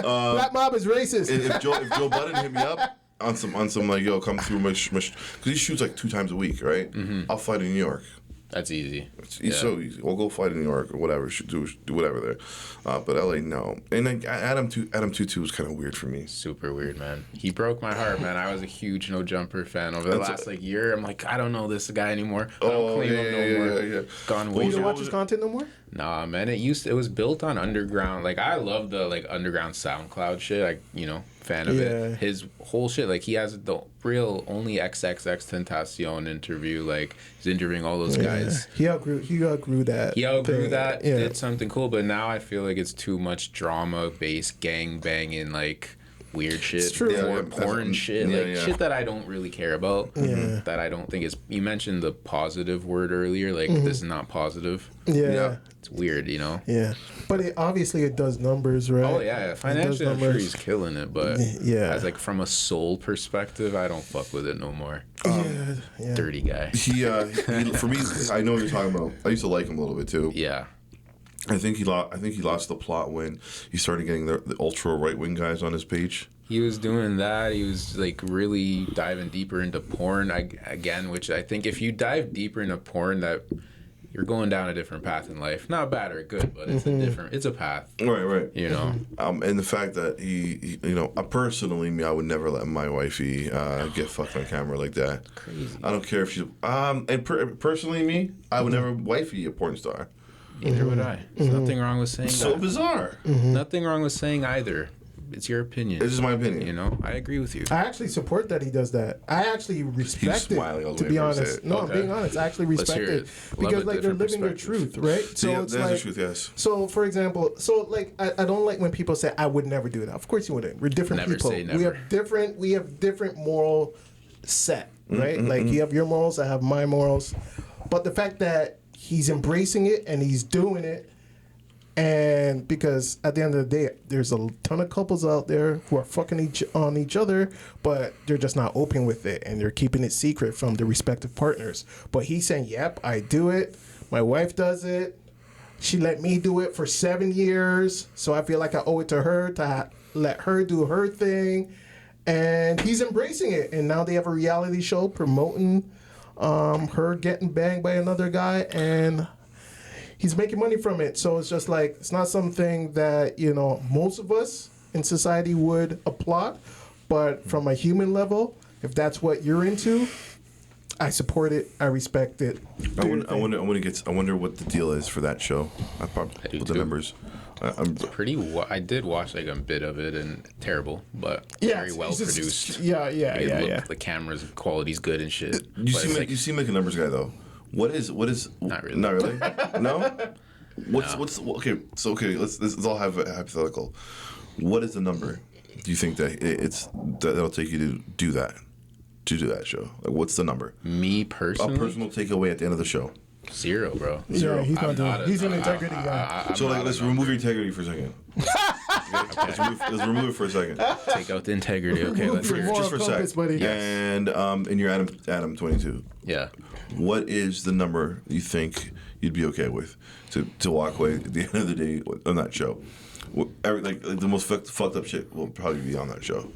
Black mob is racist. If Joe Budden hit me up on some like, yo, come through my because he shoots like 2 times a week, right? Mm-hmm. I'll fly to New York. That's easy. It's so easy. We'll go fly to New York or whatever. Should do whatever there. But LA, no. And then Adam 22 was kind of weird for me. Super weird, man. He broke my heart, man. I was a huge No Jumper fan over the last year. I'm like, I don't know this guy anymore. I don't claim him no more. Yeah. Gone way You don't too. watch his content no more? Nah, man. It was built on underground. Like I love the underground SoundCloud shit. Fan of it. His whole shit. Like he has the real only XXX Tentacion interview. Like he's interviewing all those guys. He outgrew that. He outgrew thing. that. Yeah. Did something cool, but now I feel like it's too much drama based gang banging weird shit. It's true. Porn shit. Shit that I don't really care about. Yeah. That I don't think is. You mentioned the positive word earlier. This is not positive. Yeah. It's weird, you know. Yeah. But obviously it does numbers, right? Oh yeah, financially I'm sure he's killing it, but as from a soul perspective, I don't fuck with it no more. Yeah. Dirty guy. He for me, I know what you're talking about. I used to like him a little bit too. Yeah. I think he lost the plot when he started getting the ultra right wing guys on his page. He was doing that. He was really diving deeper into porn again, which I think if you dive deeper into porn, that you're going down a different path in life. Not bad or good, but it's a path. Right. You know. And the fact that he personally, I would never let my wifey get fucked on camera like that. Crazy. I don't care if she's personally me, I would never wifey a porn star. Neither would I. There's nothing wrong with saying It's that. so bizarre. Nothing wrong with saying either. It's your opinion. This is my opinion. You know, I agree with you. I actually support that he does that. I actually respect smiling all it, the to way be for a honest. second. No, Okay. I'm being honest. I actually respect hear it. it. Love Because it, they're different living their perspectives. truth, right? So Yeah, it's that's like, the truth, yes. So for example, I don't like when people say I would never do that. Of course you wouldn't. We're different Never people. say never. We have different moral set, right? Mm-hmm, Like you have your morals, I have my morals. But the fact that he's embracing it and he's doing it, and because at the end of the day, there's a ton of couples out there who are fucking on each other, but they're just not open with it and they're keeping it secret from their respective partners. But he's saying, yep, I do it. My wife does it. She let me do it for 7 years. So I feel like I owe it to her to let her do her thing. And he's embracing it. And now they have a reality show promoting her getting banged by another guy. And he's making money from it. So it's just like, it's not something that, most of us in society would applaud. But from a human level, if that's what you're into, I support it. I respect it. I wonder what the deal is for that show. I probably with the numbers. I did watch a bit of it and terrible, but very well produced. Yeah. The camera's quality's good and shit. You seem like a numbers guy though. What is? Not really. Not really. No. What's okay? So let's all have a hypothetical. What is the number? Do you think that'll take you to do that? To do that show? Like, what's the number? Me personally, A personal takeaway at the end of the show. 0, bro. Yeah, he's not doing. He's an I'm integrity guy. So let's remove your integrity for a second. Okay. Let's remove it for a second. Take out the integrity. Okay, let's hear it. Just for a compass, sec. buddy. And you're Adam 22. Yeah. What is the number you think you'd be okay with to walk away at the end of the day on that show? The most fucked up shit will probably be on that show.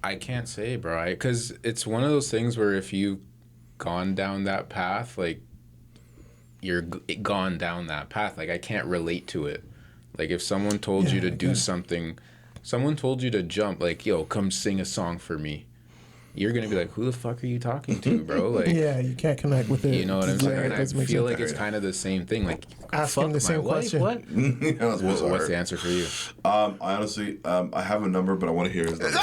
I can't say, bro, because it's one of those things where if you've gone down that path, you're gone down that path. I can't relate to it. If someone told you to do something, someone told you to jump, yo, come sing a song for me. you're gonna be like, who the fuck are you talking to, bro? Like, Yeah, you can't connect with it. you know what I'm saying? it And I doesn't make feel sense. like it's kind of the same thing. Like, Asking fuck the same my wife? question. What? What's the answer for you? I honestly, I have a number, but I want to hear his number.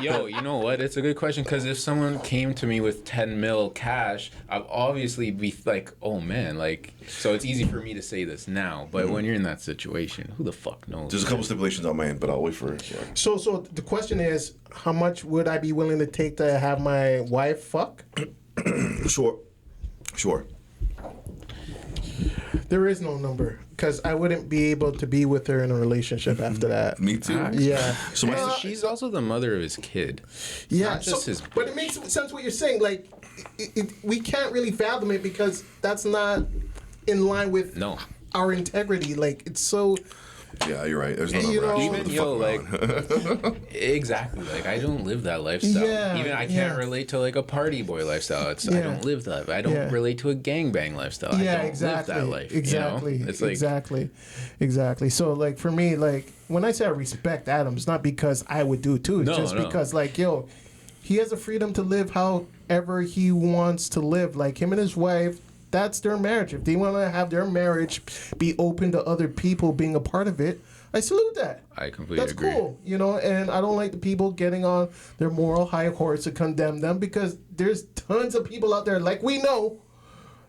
Yo, you know what? It's a good question because if someone came to me with 10 mil cash, I'd obviously be like, oh man, like, so it's easy for me to say this now. But when you're in that situation, who the fuck knows? There's a couple stipulations on my end, but I'll wait for it. Yeah. So the question is, how much would I be willing to take to have my wife fuck? Sure. There is no number because I wouldn't be able to be with her in a relationship after that. Me too. Yeah. So my She's also the mother of his kid. Yeah, Not just his but it makes sense what you're saying. Like, we can't really fathom it because that's not in line with our integrity. Like, it's so. Yeah, you're right. There's no You number. know, Actually. Even, What the fuck, man? exactly. Like, I don't live that lifestyle. Yeah, Even I can't yeah. relate to like a party boy lifestyle. I Yeah. don't live that. I don't relate to a gangbang lifestyle. I Yeah, don't exactly. live that life. Exactly. You know? It's like, exactly. So, like, for me, like, when I say I respect Adam, it's not because I would do it too. It's just because, like, yo, he has the freedom to live however he wants to live. Like, him and his wife, that's their marriage. If they want to have their marriage be open to other people being a part of it, I salute that. I completely That's agree. cool, you know, and I don't like the people getting on their moral high horse to condemn them because there's tons of people out there, like we know,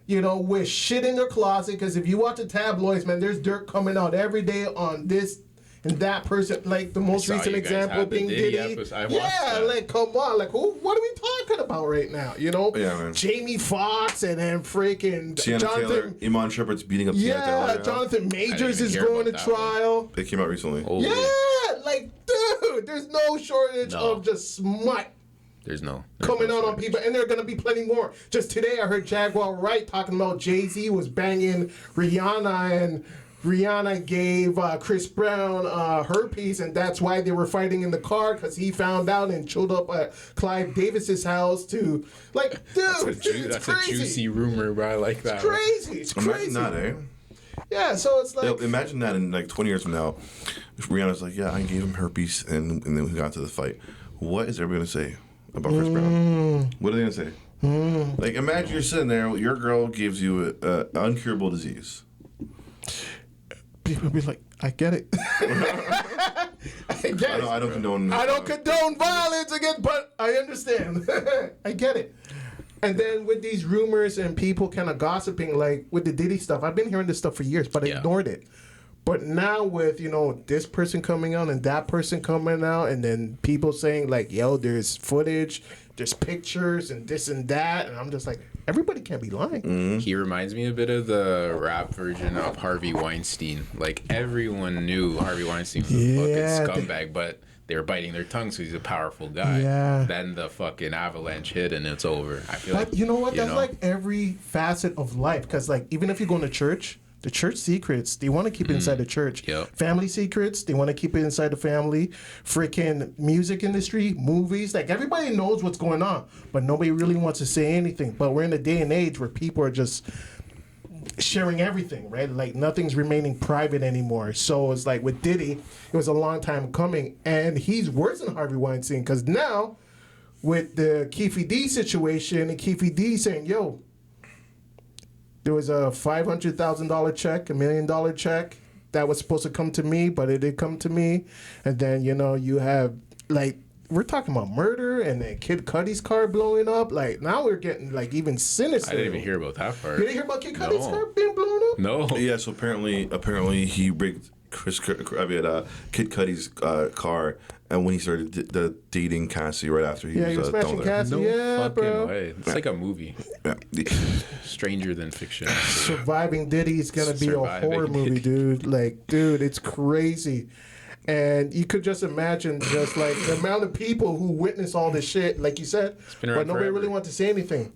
you know, with shit in their closet. Because if you watch the tabloids, man, there's dirt coming out every day on this and that person. Like the most saw recent you guys example had the being Diddy Diddy. episode. I watched Yeah, that. like come on, like who? What are we talking about right now? You know, Yeah, man. Jamie Foxx and then freaking Tiana Taylor, Jonathan. Iman Shepherd's beating up Tiana Yeah, Taylor. Jonathan Majors even is hear going to about that one. trial. It came out recently. Holy, Yeah, like, dude, there's no shortage No. of just smut there's no coming no out on shortage. people, and there are gonna be plenty more. Just today, I heard Jaguar Wright talking about Jay-Z was banging Rihanna, and Rihanna gave Chris Brown herpes, and that's why they were fighting in the car because he found out and showed up at Clive Davis's house to, like, dude, That's a juicy rumor, bro. I like that. Crazy, it's crazy. Imagine that, eh? Yeah, so it's like, Yeah, imagine that in like 20 years from now. If Rihanna's like, yeah, I gave him herpes, and then we got to the fight. What is everybody going to say about Chris Brown? What are they going to say? Like, imagine you're sitting there, your girl gives you an uncurable disease. people be like, I get it. I get it. I don't condone. I don't condone violence against, but I understand. I get it. And then with these rumors and people kind of gossiping, like with the Diddy stuff, I've been hearing this stuff for years, but I ignored it. But now with, you know, this person coming out and that person coming out, and then people saying like, yo, there's footage, there's pictures and this and that, and I'm just like, everybody can't be lying. He reminds me a bit of the rap version of Harvey Weinstein. Like, everyone knew Harvey Weinstein was a fucking scumbag, but they were biting their tongues because he's a powerful guy. Yeah. Then the fucking avalanche hit and it's over. I feel like, You know what? That's like every facet of life. Because, like, even if you go to church, the church secrets, they want to keep it inside the church. Yep. Family secrets, they want to keep it inside the family. Freaking music industry, movies, like everybody knows what's going on, but nobody really wants to say anything. But we're in a day and age where people are just sharing everything, right? Like nothing's remaining private anymore. So it's like with Diddy, it was a long time coming, and he's worse than Harvey Weinstein because now with the Keefe D situation and Keefe D saying, yo, there was a $500,000 check, $1 million check that was supposed to come to me, but it did come to me. And then, you know, you have, like, we're talking about murder and then Kid Cudi's car blowing up. Like, now we're getting, like, even sinister. I didn't even hear about that part. You didn't hear about Kid Cudi's No. car being blown up? No. Yeah, so apparently he rigged Kid Cudi's car, and when he started dating Cassie right after he Yeah, was he was done smashing with her. Cassie. No Yeah, fucking bro. way. It's like a movie. Yeah. Stranger than fiction. Surviving Diddy is going to be a Surviving horror movie, Diddy. dude. Like, dude, it's crazy. And you could just imagine just like the amount of people who witness all this shit, like you said, been but around nobody forever. really wants to say anything.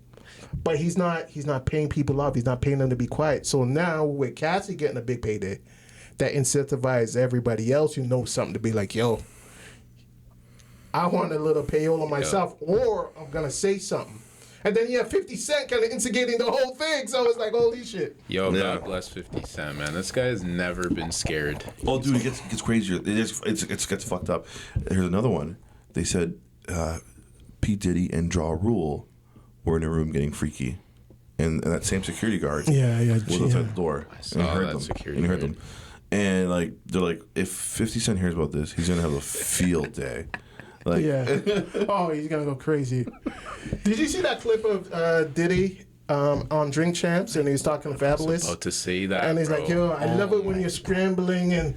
But he's not paying people off. He's not paying them to be quiet. So now with Cassie getting a big payday, that incentivizes everybody else who knows something to be like, yo, I want a little payola myself, or I'm gonna say something. And then you have 50 Cent kind of instigating the whole thing. So it's like, holy shit. Yo, Yeah. God bless 50 Cent, man. This guy's never been scared. Oh, dude, it gets crazier. It gets fucked up. Here's another one. They said P. Diddy and Ja Rule were in a room getting freaky, and that same security guard was outside the door, and he heard them. Security and he heard guard. them, and like they're like, if 50 Cent hears about this, he's gonna have a field day. Like, Oh, he's gonna go crazy. Did you see that clip of Diddy on Drink Champs, and he was talking to Fabulous, About to say that, and he's bro. like, "Yo, I love it when you're scrambling," and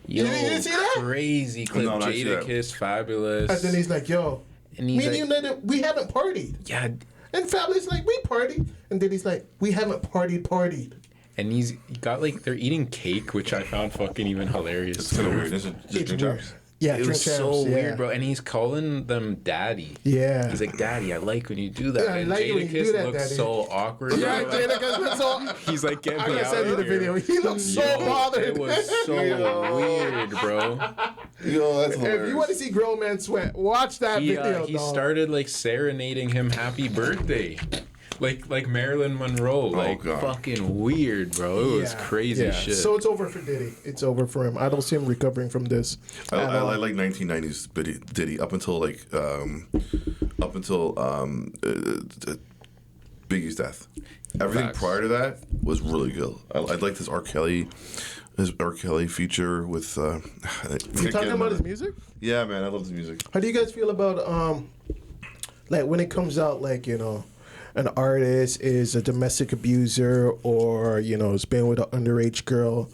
Yo, you didn't see that? crazy clip. No, not see Jada that. Kiss, Fabulous. And then he's like, "Yo, And me he's and you, like, we haven't partied." yeah, And Fabulous like, "We partied," and Diddy's like, "We haven't partied." and he got like they're eating cake, which I found fucking even hilarious. it's kind of weird. Is it just It's Drink weird. Champs? Yeah, It Drink was so Champs, yeah. weird, bro. And he's calling them daddy. Yeah. He's like, "Daddy, I like when you do that." Yeah, I and like it when Jada you Kiss do that, looks Daddy. so awkward. Yeah, bro. Jada Kiss looks so. He's like, "Get I'm me gonna out send you of the here." video. He looks so Yo, bothered. It was so weird, bro. Yo, that's hilarious. If you want to see grown men sweat, watch that video. He dog. started like serenading him "Happy Birthday," like Marilyn Monroe. Like God. fucking weird, bro. It was Yeah, crazy yeah. shit. So it's over for Diddy. It's over for him. I don't see him recovering from this. I like 1990s Diddy up until Biggie's death. Everything Facts. prior to that was really good. I liked his R. Kelly feature with. You talking about his music? Yeah, man, I love his music. How do you guys feel about like when it comes out, like, you know, an artist is a domestic abuser or, you know, has been with an underage girl?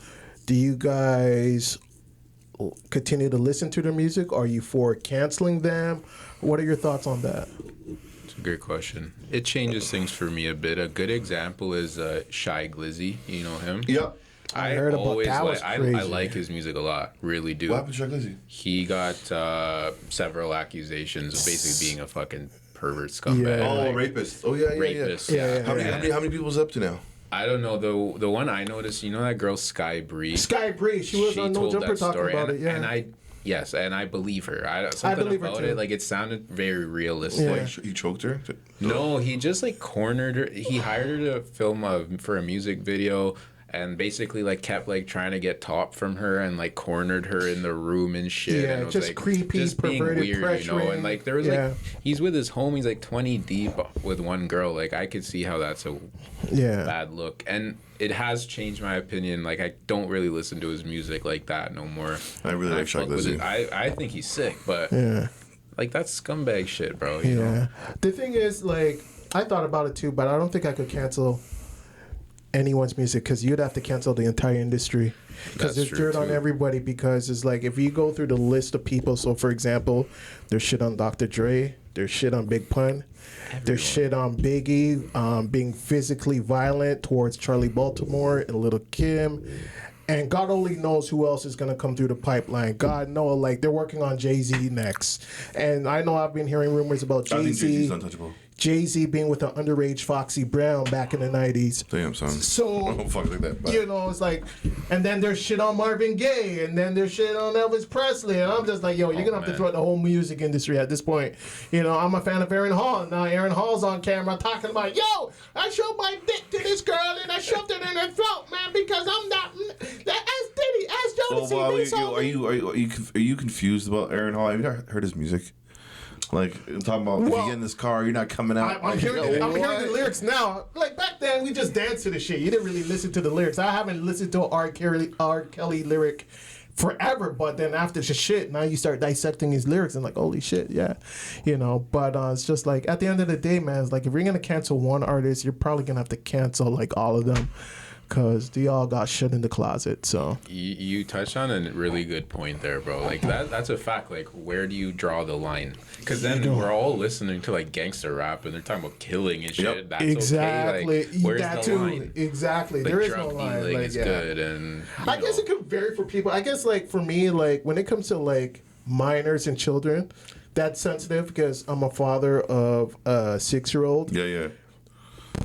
Do you guys continue to listen to their music? Are you for canceling them? What are your thoughts on that? It's a great question. It changes things for me a bit. A good example is Shy Glizzy. You know him? Yeah. I heard about always that. Was I crazy. like his music a lot. Really do. What happened to Chuck Lizzy? He got several accusations of basically being a fucking pervert scumbag. Yeah. Oh, like, rapist. Oh, yeah, yeah, rapist. Yeah, yeah. How many people's up to now? I don't know. The one I noticed, you know that girl Sky Bree? Sky Bree, she was on No told Jumper that talking story, about and, it. Yeah. and I believe her. Something believe her about too. it, like it sounded very realistic. Yeah. Like, he choked her? No, he just like cornered her. He hired her to film for a music video, and basically like kept like trying to get top from her and like cornered her in the room and shit. Yeah, and it was, just like, creepy, just being perverted, weird, you know. And like there was pressuring. like he's with his homies like 20 deep with one girl. Like I could see how that's a Yeah. bad look, and it has changed my opinion. Like I don't really listen to his music like that no more. I really like Chuck fuck with Lizzy. it. I think he's sick, but Yeah. like that's scumbag shit, bro. You know? Yeah. The thing is, like, I thought about it too, but I don't think I could cancel anyone's music because you'd have to cancel the entire industry because That's there's true, dirt on too. everybody. Because it's like if you go through the list of people, so for example, there's shit on Dr. Dre, there's shit on Big Pun, there's shit on Biggie being physically violent towards Charlie Baltimore and Little Kim. And God only knows who else is going to come through the pipeline. God knows, like, they're working on Jay-Z next. And I know I've been hearing rumors about I think Jay-Z. Jay-Z's untouchable. Jay-Z being with an underage Foxy Brown back in the 90s. Damn, son. So, I don't fuck like that. But you know, it's like, and then there's shit on Marvin Gaye, and then there's shit on Elvis Presley, and I'm just like, yo, you're gonna have to man. throw out the whole music industry at this point. You know, I'm a fan of Aaron Hall. Now Aaron Hall's on camera talking about, yo, I showed my dick to this girl, and I shoved it in her throat, man, because I'm not. Ask Diddy, ask Jodeci. well, they saw me. are you confused about Aaron Hall? Have you not heard his music? Like, I'm talking about if you Well, get in this car, you're not coming out. I'm hearing the lyrics now. Like back then, we just danced to the shit. You didn't really listen to the lyrics. I haven't listened to R. Kelly lyric forever, but then after the shit, now you start dissecting his lyrics and like, holy shit, yeah, you know. But it's just like at the end of the day, man, it's like if you're gonna cancel one artist, you're probably gonna have to cancel like all of them. Because they all got shit in the closet, so. You touched on a really good point there, bro. Like that's a fact. Like, where do you draw the line? Because then we're all listening to like gangster rap, and they're talking about killing and shit. Yep. That's Exactly. okay. Like, where's that the too. line? Exactly. Like, There is drug no line. dealing Like, is yeah. good, and I guess it could vary for people. I guess like for me, like when it comes to like minors and children, that's sensitive because I'm a father of a 6-year-old. Yeah.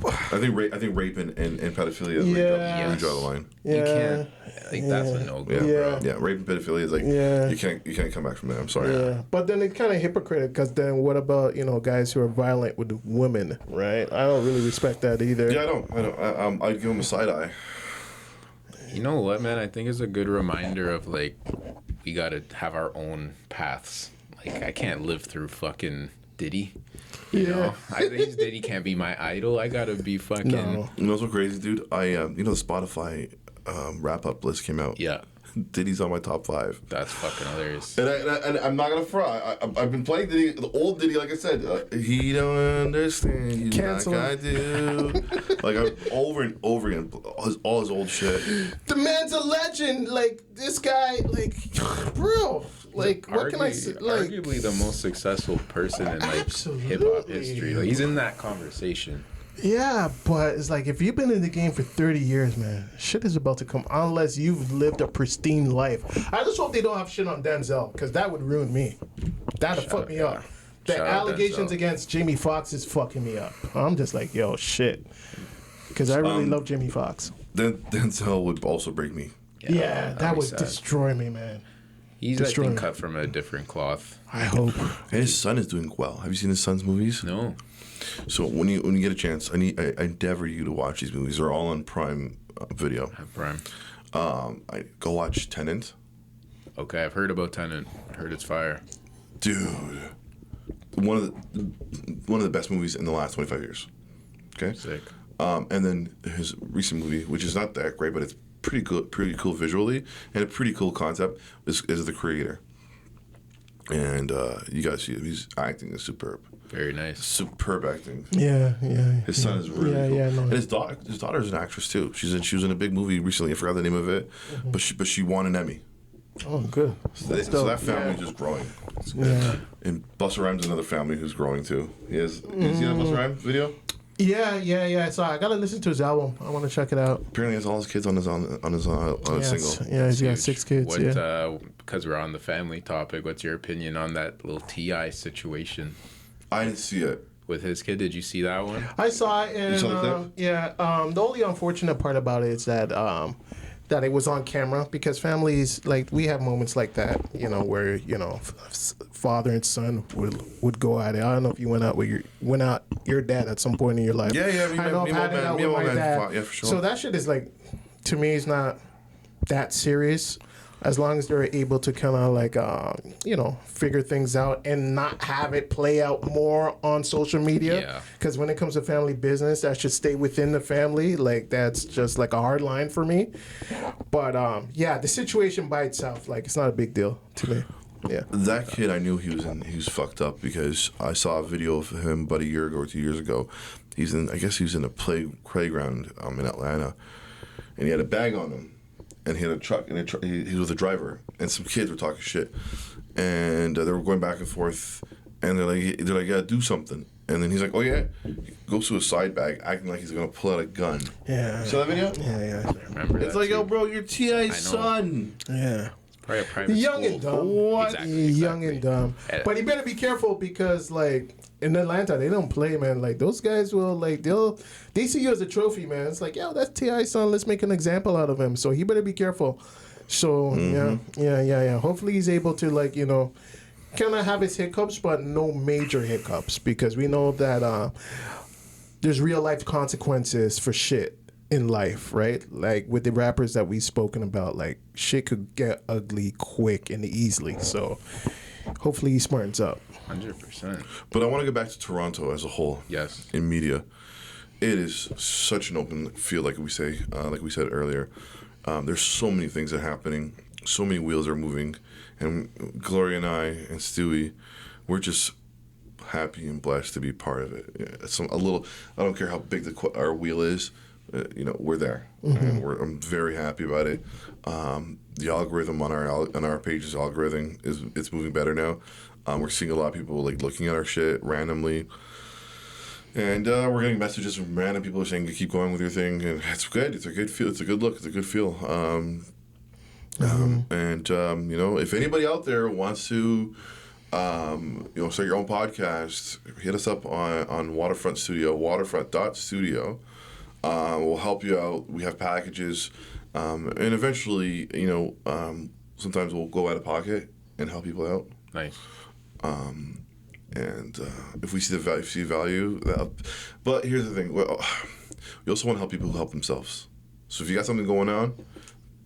I think rape and pedophilia is Yeah. where you draw the line. you Yeah. can't. Like that's a no go, Yeah, bro. yeah. Rape and pedophilia is like Yeah. you can't come back from that. I'm sorry. Yeah, but then it's kind of hypocritical because then what about guys who are violent with women, right? I don't really respect that either. Yeah, I don't. I'd give him a side eye. You know what, man? I think it's a good reminder of like we gotta have our own paths. like I can't live through fucking Diddy. Yeah. You know, I think Diddy can't be my idol. I gotta be fucking. No. You know what's so crazy, dude? You know the Spotify wrap up list came out. Yeah, Diddy's on my top 5. that's fucking hilarious. And I'm not gonna front. I've been playing Diddy, the old Diddy, like I said. He don't understand you Cancel like I do. Like over and over again, all his old shit. The man's a legend. Like this guy, like, bro. Like, what can I say? Like, Arguably the most successful person in like Absolutely. hip hop history. Like he's in that conversation. yeah, but it's like if you've been in the game for 30 years, man, shit is about to come unless you've lived a pristine life. I just hope they don't have shit on Denzel because that would ruin me. That'd fuck me up. The Shout out allegations Denzel. against Jamie Foxx is fucking me up. I'm just like, yo, shit. Because I really love Jamie Foxx. Then Denzel would also break me. Yeah, that'd that be would sad. destroy me, man. He's I destroy think me. cut from a different cloth. I hope. And his son is doing well. Have you seen his son's movies? No. So when you get a chance, I endeavor you to watch these movies. They're all on Prime Video. Prime. I go watch Tenant, Okay, I've heard about Tenet. I heard it's fire. dude. One of the best movies in the last 25 years. Okay. Sick. And then his recent movie, which is not that great, but it's pretty cool visually and a pretty cool concept, is The Creator. And you guys see his acting is superb. Very nice. Superb acting. Yeah. His son is really cool. Yeah, no. And his daughter is an actress too. She was in a big movie recently. I forgot the name of it, but she won an Emmy. Oh, good. So that family is just growing. Yeah. And Busta Rhymes another family who's growing too. You see that Busta Rhymes video? Yeah. So I gotta listen to his album. I want to check it out. Apparently, he has all his kids on his single. Yeah, he's got Huge. 6 kids. What, yeah. Because we're on the family topic, what's your opinion on that little T.I. situation I didn't see it. with his kid? Did you see that one? I saw it, and You saw the clip? the only unfortunate part about it is that that it was on camera because families like we have moments like that, where father and son would go at it. I don't know if you went out your dad at some point in your life. Yeah. I know I've had it out with my dad. Yeah, for sure. So that shit is like, to me, it's not that serious. As long as they're able to kind of like, figure things out and not have it play out more on social media. Yeah. Because when it comes to family business, that should stay within the family. Like, that's just like a hard line for me. But, the situation by itself, like, it's not a big deal to me. Yeah. That kid, I knew he was fucked up because I saw a video of him about a year ago or 2 years ago. I guess he was in a playground in Atlanta, and he had a bag on him. And he had a truck, and he was a driver, and some kids were talking shit, and they were going back and forth, and they're like, yeah, do something, and then he's like, oh yeah, he goes to a side bag, acting like he's gonna pull out a gun. Yeah. Saw that video? Yeah. Remember It's that like, too. yo, bro, you're T.I.'s son. Yeah. Probably a private Young school. and dumb. What? Exactly. Young and dumb. But you better be careful because, like, in Atlanta, they don't play, man. Like, those guys will, like, they see you as a trophy, man. It's like, yo, that's T.I.'s son. Let's make an example out of him. So he better be careful. So, yeah. Hopefully he's able to, like, kind of have his hiccups, but no major hiccups because we know that there's real life consequences for shit in life, right? Like with the rappers that we've spoken about, like shit could get ugly quick and easily. So hopefully he smartens up. 100%. But I want to go back to Toronto as a whole. Yes. In media, it is such an open field, like we said earlier. There's so many things that are happening, so many wheels are moving, and Gloria and I and Stewie, we're just happy and blessed to be part of it. Yeah, I don't care how big our wheel is, we're there, and I'm very happy about it. The algorithm on our page's algorithm it's moving better now. We're seeing a lot of people like looking at our shit randomly. And we're getting messages from random people saying, keep going with your thing. And it's good. It's a good feel. It's a good look. It's a good feel. If anybody out there wants to, start your own podcast, hit us up on Waterfront Studio, WaterfrontStudios. We'll help you out. We have packages. And eventually, sometimes we'll go out of pocket and help people out. Nice. And if we see value, but here's the thing: we also want to help people who help themselves. So if you got something going on,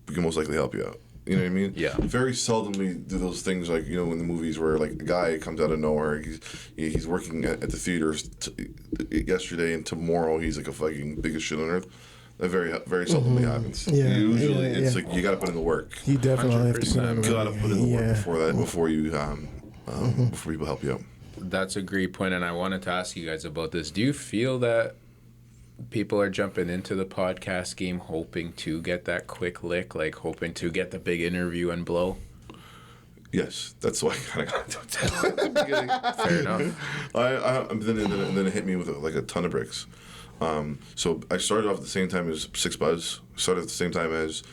we can most likely help you out. You know what I mean? Yeah. Very seldomly do those things like, you know, in the movies where like a guy comes out of nowhere. He's working at the theaters yesterday, and tomorrow he's like a fucking biggest shit on earth. That very seldomly happens. Yeah, Usually it's yeah. like you got to put in the work. You definitely have to put in 100%. the You got to put in the work Yeah. before you before people help you out. That's a great point, and I wanted to ask you guys about this. Do you feel that people are jumping into the podcast game hoping to get that quick lick, like hoping to get the big interview and blow? Yes, that's why I kind of got into it at the beginning. Fair enough. Then it hit me with like a ton of bricks. So I started off at the same time as Six Buzz. Started at the same time as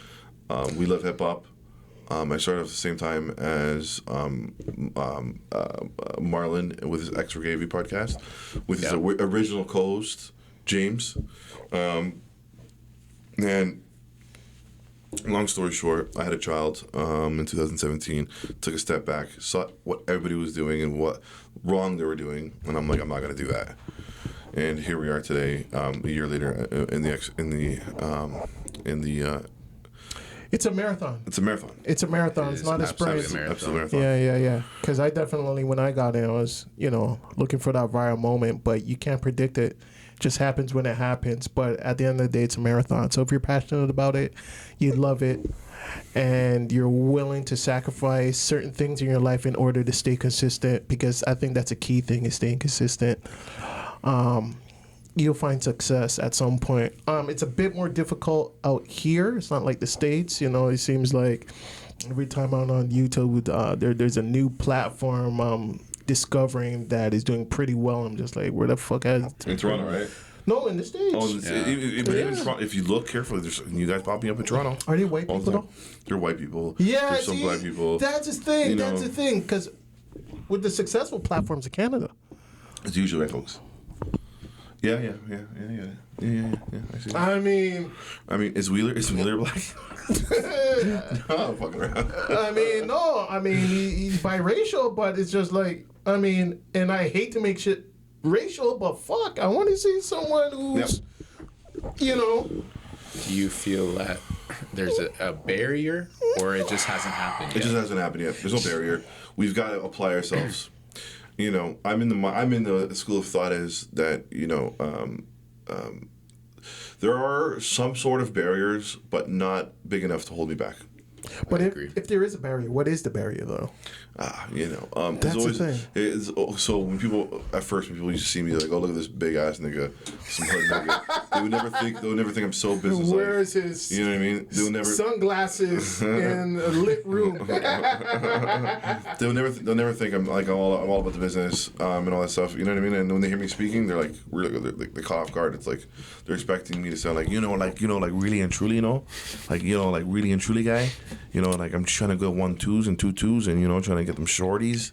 We Love Hip Hop. I started off at the same time as Marlon with his X Regavy podcast, with his original co-host James. And long story short, I had a child in 2017. Took a step back, saw what everybody was doing and what wrong they were doing, and I'm like, I'm not gonna do that. And here we are today, a year later, in the It's a marathon. It's a marathon. It's a marathon. It's not a sprint. Absolute marathon. Yeah. Because I definitely, when I got in, I was, looking for that viral moment, but you can't predict it. It just happens when it happens. But at the end of the day, it's a marathon. So if you're passionate about it, you love it, and you're willing to sacrifice certain things in your life in order to stay consistent, because I think that's a key thing, is staying consistent. You'll find success at some point. It's a bit more difficult out here. It's not like the States. It seems like every time I'm on YouTube, there's a new platform discovering that is doing pretty well. I'm just like, where the fuck has In Toronto, right? No, in the States. Even Toronto, if you look carefully, there's you guys popping up in Toronto. Are they white all people the time. though? They're white people. Yeah, There's some black people. That's the thing. That's the thing. Because with the successful platforms in Canada, It's usually white folks. Yeah. I see. I mean, is Wheeler black? No, I'm fucking around. he's biracial, but it's just like, and I hate to make shit racial, but fuck, I want to see someone who's, Do you feel that there's a barrier, or it just hasn't happened yet? It just hasn't happened yet. There's no barrier. We've got to apply ourselves. I'm in the school of thought is that there are some sort of barriers, but not big enough to hold me back. But if there is a barrier, what is the barrier though? That's the thing. So when people used to see me like, oh, look at this big ass nigga, some hood nigga, they would never think I'm so business. Where's his? You know what I mean? They would never sunglasses in a lit room. They'll never think I'm all about the business and all that stuff. You know what I mean? And when they hear me speaking, they're like they caught off guard. It's like they're expecting me to sound like really and truly, like really and truly guy. Like I'm trying to go 1-2s and 2-2s and trying to get them shorties.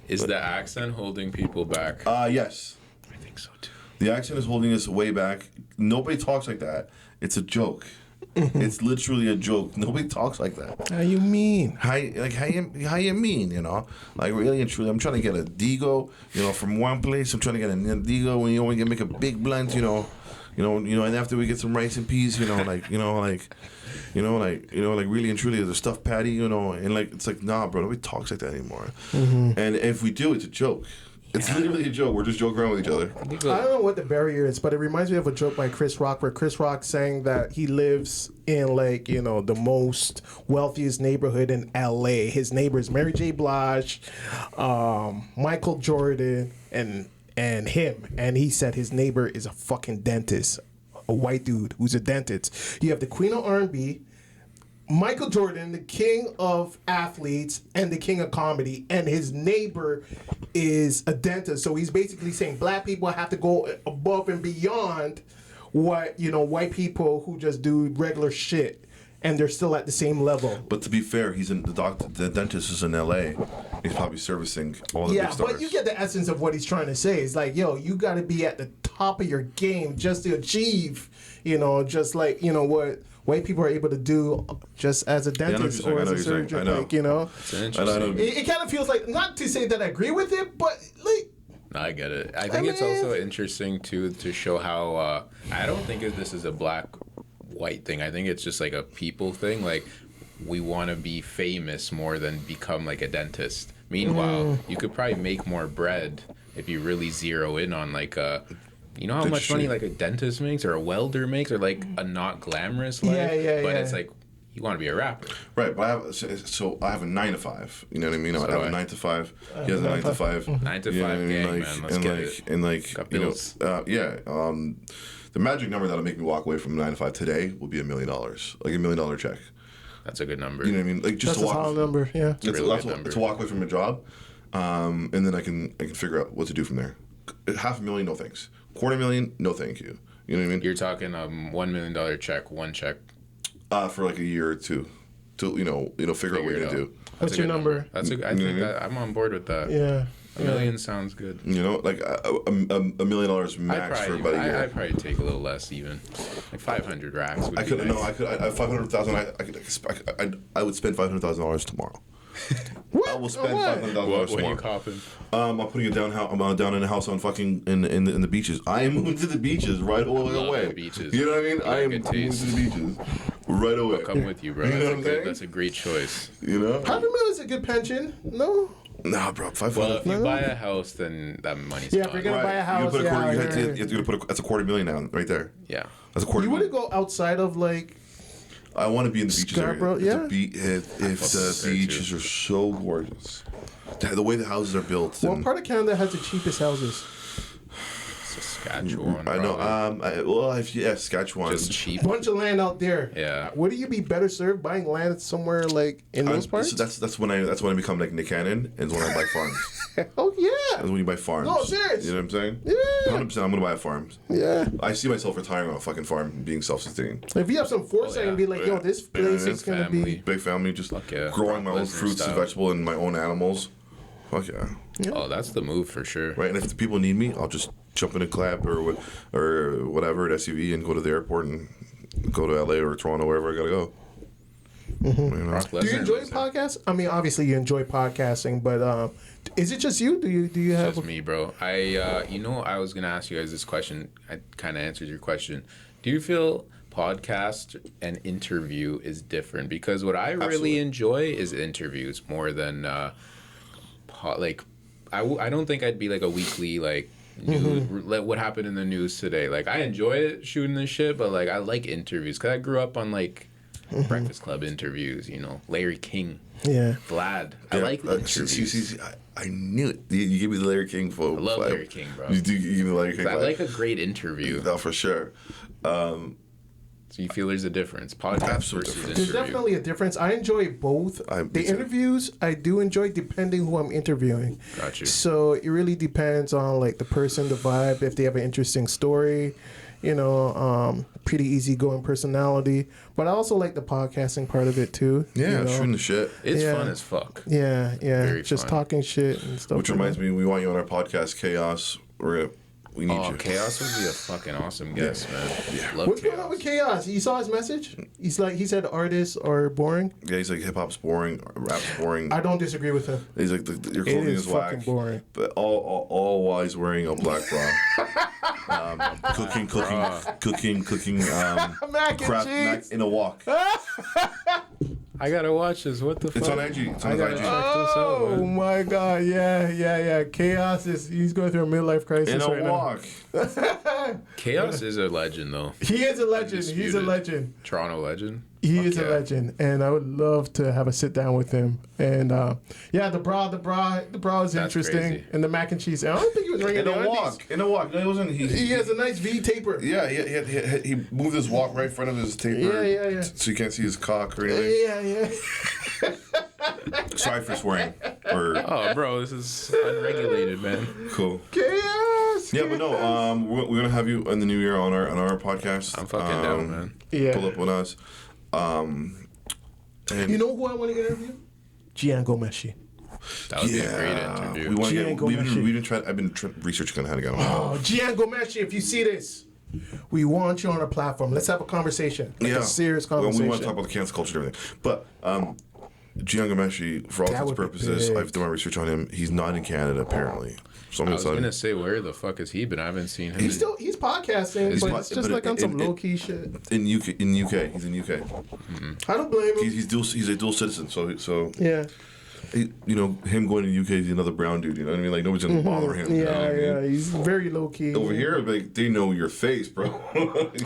Is the accent holding people back? Yes. I think so too. The accent is holding us way back. Nobody talks like that. It's a joke. It's literally a joke. Nobody talks like that. How you mean? How you mean? Like really and truly. I'm trying to get a Digo, from one place. I'm trying to get a Digo when you only can make a big blend, and after we get some rice and peas, like really and truly, there's a stuffed patty, and like it's like, nah, bro, nobody talks like that anymore. Mm-hmm. And if we do, it's a joke. It's literally a joke. We're just joking around with each other. I don't know what the barrier is, but it reminds me of a joke by Chris Rock, where Chris Rock saying that he lives in the most wealthiest neighborhood in LA. His neighbors Mary J. Blige, Michael Jordan, and him. And he said his neighbor is a fucking dentist, a white dude who's a dentist. You have the queen of R&B, Michael Jordan, the king of athletes and the king of comedy, and his neighbor is a dentist. So he's basically saying black people have to go above and beyond what white people who just do regular shit, and they're still at the same level. But to be fair, the dentist is in LA. He's probably servicing all the big stars. But you get the essence of what he's trying to say. It's like, you got to be at the top of your game just to achieve, just like, what white people are able to do just as a dentist or as a surgeon. Like, It's interesting. It kind of feels like, not to say that I agree with it, but like, No, I get it. I think it's also interesting to show how I don't think this is a black white thing. I think it's just like a people thing. Like we want to be famous more than become like a dentist. Meanwhile, you could probably make more bread if you really zero in on like a, you know how much money like a dentist makes or a welder makes or like a not glamorous life. But it's like you want to be a rapper, right? But I have a 9 to 5. You know what I mean? I have a 9 to 5. He has a 9 to 5. 9 to 5 gang, like, man. Let's get it. And like, Got you know, bills. the magic number that'll make me walk away from 9 to 5 today would be $1 million, like $1 million check. That's a good number. You know what I mean? Like just That's to a walk. solid number. Yeah. It's a really good number. To walk away from a job, and then I can figure out what to do from there. $500,000, no thanks. $250,000, no thank you. You know what I mean? You're talking $1 million check, one check. For like a year or two, to you know figure out what to do. What's your number? That's a. I think I'm on board with that. Yeah. $1 million sounds good. You know, like $1 million max for about a year. I'd probably take a little less, even like 500 racks. Would I be could nice. no, I could. I 500,000. I would spend $500,000 tomorrow. What? I will spend What? $500,000 What are you tomorrow. copping? I'm putting it down. I'm down in a house on fucking in the beaches. I am moving to the beaches right away. The beaches. You know what I mean? You I am got good moving taste. to the beaches right away. I'll come with you, bro. You know That's, what a I'm good, saying? that's a great choice. You know? $500,000 is a good pension. No. Nah, bro. Well, 500. if you buy a house, then that money's Yeah, gone. if you're gonna buy a house, You yeah, have to put that's $250,000 now, right there. Yeah. That's $250,000. You wouldn't go outside of like. I want to be in the beaches area. Scarborough, yeah. If the there, beaches too. are so gorgeous, the way the houses are built. What and- part of Canada has the cheapest houses? Saskatchewan. I know. probably. Saskatchewan. Just cheap. Bunch of land out there. Yeah. Wouldn't you be better served buying land somewhere like in those parts? So that's when I become like Nick Cannon, and when I buy farms. Oh yeah. That's when you buy farms. No, serious. You know what I'm saying? Yeah. 100%. I'm gonna buy a farm. Yeah. I see myself retiring on a fucking farm, and being self-sustaining. If you have some foresight yeah. and be like, yo, this place is gonna Family. be. Big family, just yeah. growing my own Listener fruits and style. vegetables and my own animals. Fuck yeah. Oh, that's the move for sure. Right, and if the people need me, I'll just jump in a cab or whatever at SUV and go to the airport and go to LA or Toronto, wherever I gotta go. You know? Brock Do you Lesnar enjoy was there. podcasts? I mean, obviously you enjoy podcasting, but is it just you? Do you have? That's me, bro. I was gonna ask you guys this question. I kind of answered your question. Do you feel podcast and interview is different? Because what I really Absolutely. enjoy is interviews more than I don't think I'd be like a weekly like news, like what happened in the news today. Like I enjoy it shooting this shit, but like I like interviews because I grew up on like Breakfast Club interviews. You know, Larry King, Yeah. Vlad. I like the interviews. See, I knew it. You gave me the Larry King for. I love Larry King, bro. You give me the Larry King. I like a great interview. No, for sure. So you feel there's a difference, podcast Absolute versus difference. There's interview. definitely a difference. I enjoy both. Me The too. interviews I do enjoy depending who I'm interviewing. Got you. So it really depends on like the person, the vibe, if they have an interesting story, pretty easygoing personality. But I also like the podcasting part of it too. Yeah, you know? shooting the shit. It's Yeah. fun as fuck. Yeah, Very just fun. talking shit and stuff. Which reminds me, we want you on our podcast, Chaos. We need Oh, you. Chaos would be a fucking awesome guest, man. Love What's Chaos. going on with Chaos? You saw his message? He said artists are boring. Yeah, he's like hip hop's boring, rap's boring. I don't disagree with him. He's like your clothing is is whack. fucking boring. But all while he's wearing a black bra, cooking, Mac and crap cheese. in a wok. I gotta watch this. What the fuck? It's on IG. It's on I his gotta IG. check this out, Oh man. my god, yeah. Chaos he's going through a midlife crisis In a right wok. Chaos is a legend, though. now. He is a legend. He's a Undisputed. legend. Toronto legend. He Fuck is yeah. a legend, and I would love to have a sit down with him. And the bra is interesting, crazy. and the mac and cheese. I don't think he was ringing In the a undies. wok. In a wok. No, he wasn't. He has a nice V taper. Yeah, he moved his wok right in front of his taper. Yeah. So you can't see his cock or anything. Yeah. Sorry for swearing. Or Oh, bro, this is unregulated, man. cool. Chaos. Yeah, but no. We're gonna have you in the new year on our podcast. I'm fucking down, man. Yeah. Pull up on us. And You know who I want to interview? Gianco Messi. That would be a great interview. We want to Gianco get. Messi. We've been trying. I've been researching on how to get him. Oh, Gianco Messi, if you see this, we want you on our platform. Let's have a conversation. Like a serious conversation. Well, we want to talk about the cancel culture and everything. But Gianco Messi, for all That intents and would be purposes, big. I've done my research on him. He's not in Canada apparently. So I'm I was excited. gonna say, where the fuck has he been? I haven't seen him. He's podcasting, but it's just like on some low key shit. In UK, he's in UK. I don't blame him. He's a dual citizen, so Yeah. him going to the UK is another brown dude. You know what I mean? Like nobody's gonna bother him. You know what I mean? Yeah. He's very low key. Over here, like they know your face, bro.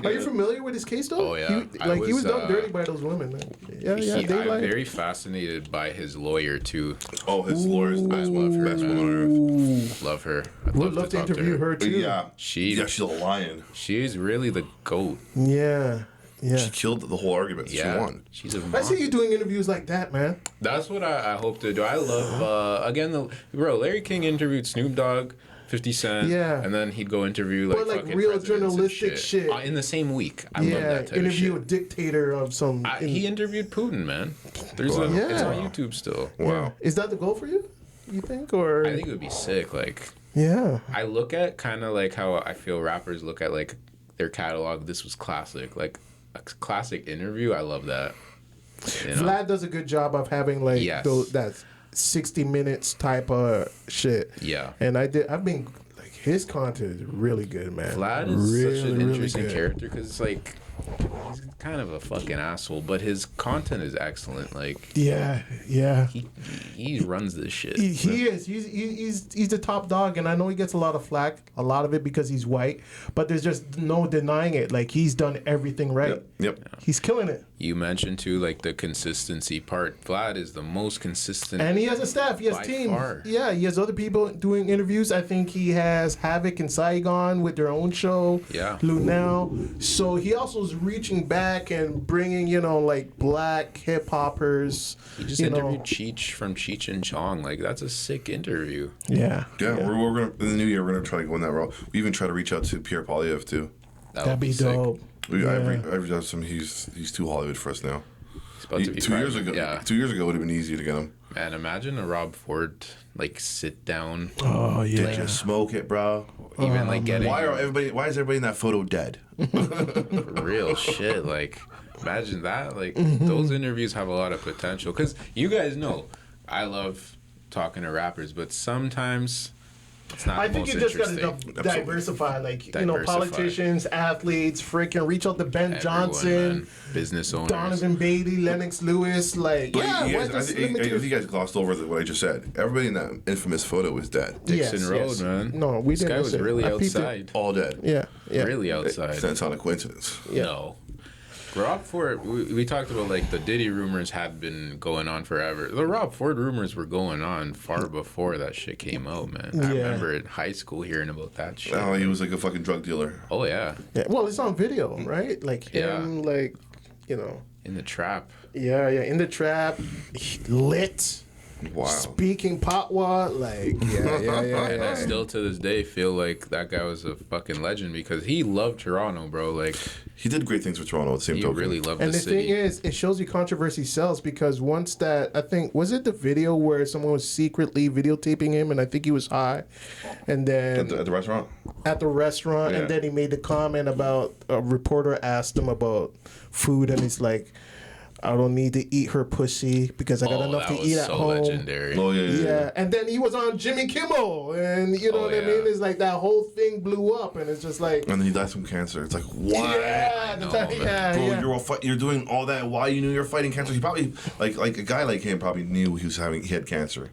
Are you familiar with his case though? Oh, yeah. He was done dirty by those women. Man. Yeah. I'm They like. very fascinated by his lawyer too. Oh, his lawyer's I love her, best man. one on earth. Love her. I'd Would love to talk interview her too. Yeah, She- she's a lion. She's really the goat. Yeah. She killed the whole argument. Yeah, She won. she's a I monster. see you doing interviews like that, man. That's what I hope to do. I love Larry King interviewed Snoop Dogg, 50 Cent, Yeah. and then he'd go interview like, But, like, fucking real presidents and journalistic shit. in the same week. I love that type interview of a shit. dictator of some. He interviewed Putin, man. It's on YouTube still. Wow. Is that the goal for you? You think, or I think it would be sick. Like, yeah, I look at kind of like how I feel rappers look at like their catalog. This was classic, like a classic interview. I love that. You know? Vlad does a good job of having like Yes. that 60 minutes type of shit. Yeah. And I've been like his content is really good, man. Vlad is really, such an really interesting good. character because it's like he's kind of a fucking asshole, but his content is excellent. Like Yeah. he runs this shit. He is. He's the top dog, and I know he gets a lot of flack, a lot of it because he's white. But there's just no denying it. Like he's done everything right. Yep. He's killing it. You mentioned too, like the consistency part. Vlad is the most consistent. And he has a staff. He has By team. far. Yeah, he has other people doing interviews. I think he has Havoc and Saigon with their own show. Yeah. Lunel. So he also is reaching back and bringing, like black hip hoppers. He just interviewed Cheech from Cheech and Chong. Like that's a sick interview. Yeah. Yeah, we're gonna in the new year. We're gonna try to go in that route. We even try to reach out to Pierre Polyev too. That'd be sick. dope. I've reached out to him. He's too Hollywood for us now. He's about to be 2 years ago. Yeah. 2 years ago would have been easy to get him. Man, imagine a Rob Ford like sit down, Oh yeah. Did you smoke it, bro? even like getting Why is everybody in that photo dead? real shit. Like imagine that. Like those interviews have a lot of potential because you guys know I love talking to rappers, but sometimes it's not. I the think most you just got interesting. to diversify, like Diversify. politicians, athletes, freaking reach out to Ben Everyone, Johnson, man. Business owners. Donovan Bailey, Lennox Lewis, like But yeah. you why guys, just I think limit your- you guys glossed over what I just said. Everybody in that infamous photo was dead. Dixon Road, man. No, we This didn't guy was miss it. really I peeped it. outside. All dead. Yeah. Really outside. That's not a coincidence. No. Rob Ford, we talked about like the Diddy rumors had been going on forever. The Rob Ford rumors were going on far before that shit came out, man. I Yeah. remember in high school hearing about that shit. Oh, he was like a fucking drug dealer. Oh, yeah. Yeah. Well, it's on video, right? Like Yeah. him, like In the trap. yeah, in the trap, lit, Wow. speaking patwa, like yeah. And I still to this day feel like that guy was a fucking legend because he loved Toronto, bro. Like, He did great things for Toronto at the same he token. really loved And the the thing city. is, it shows you controversy sells because once that, I think, was it the video where someone was secretly videotaping him and I think he was high? And then At the restaurant? at the restaurant, Yeah. and then he made the comment about a reporter asked him about food, and he's like, I don't need to eat her pussy because I got Oh, enough that to was eat at so home. legendary. Oh, yeah. Yeah, and then he was on Jimmy Kimmel, and you know Oh, what I yeah. mean? It's like that whole thing blew up, and it's just like, And then he died from cancer. It's like, why? yeah, know, that's- man. yeah, Bro, yeah. you're doing all that. Why you knew you're fighting cancer? He probably like a guy like him probably knew he had cancer.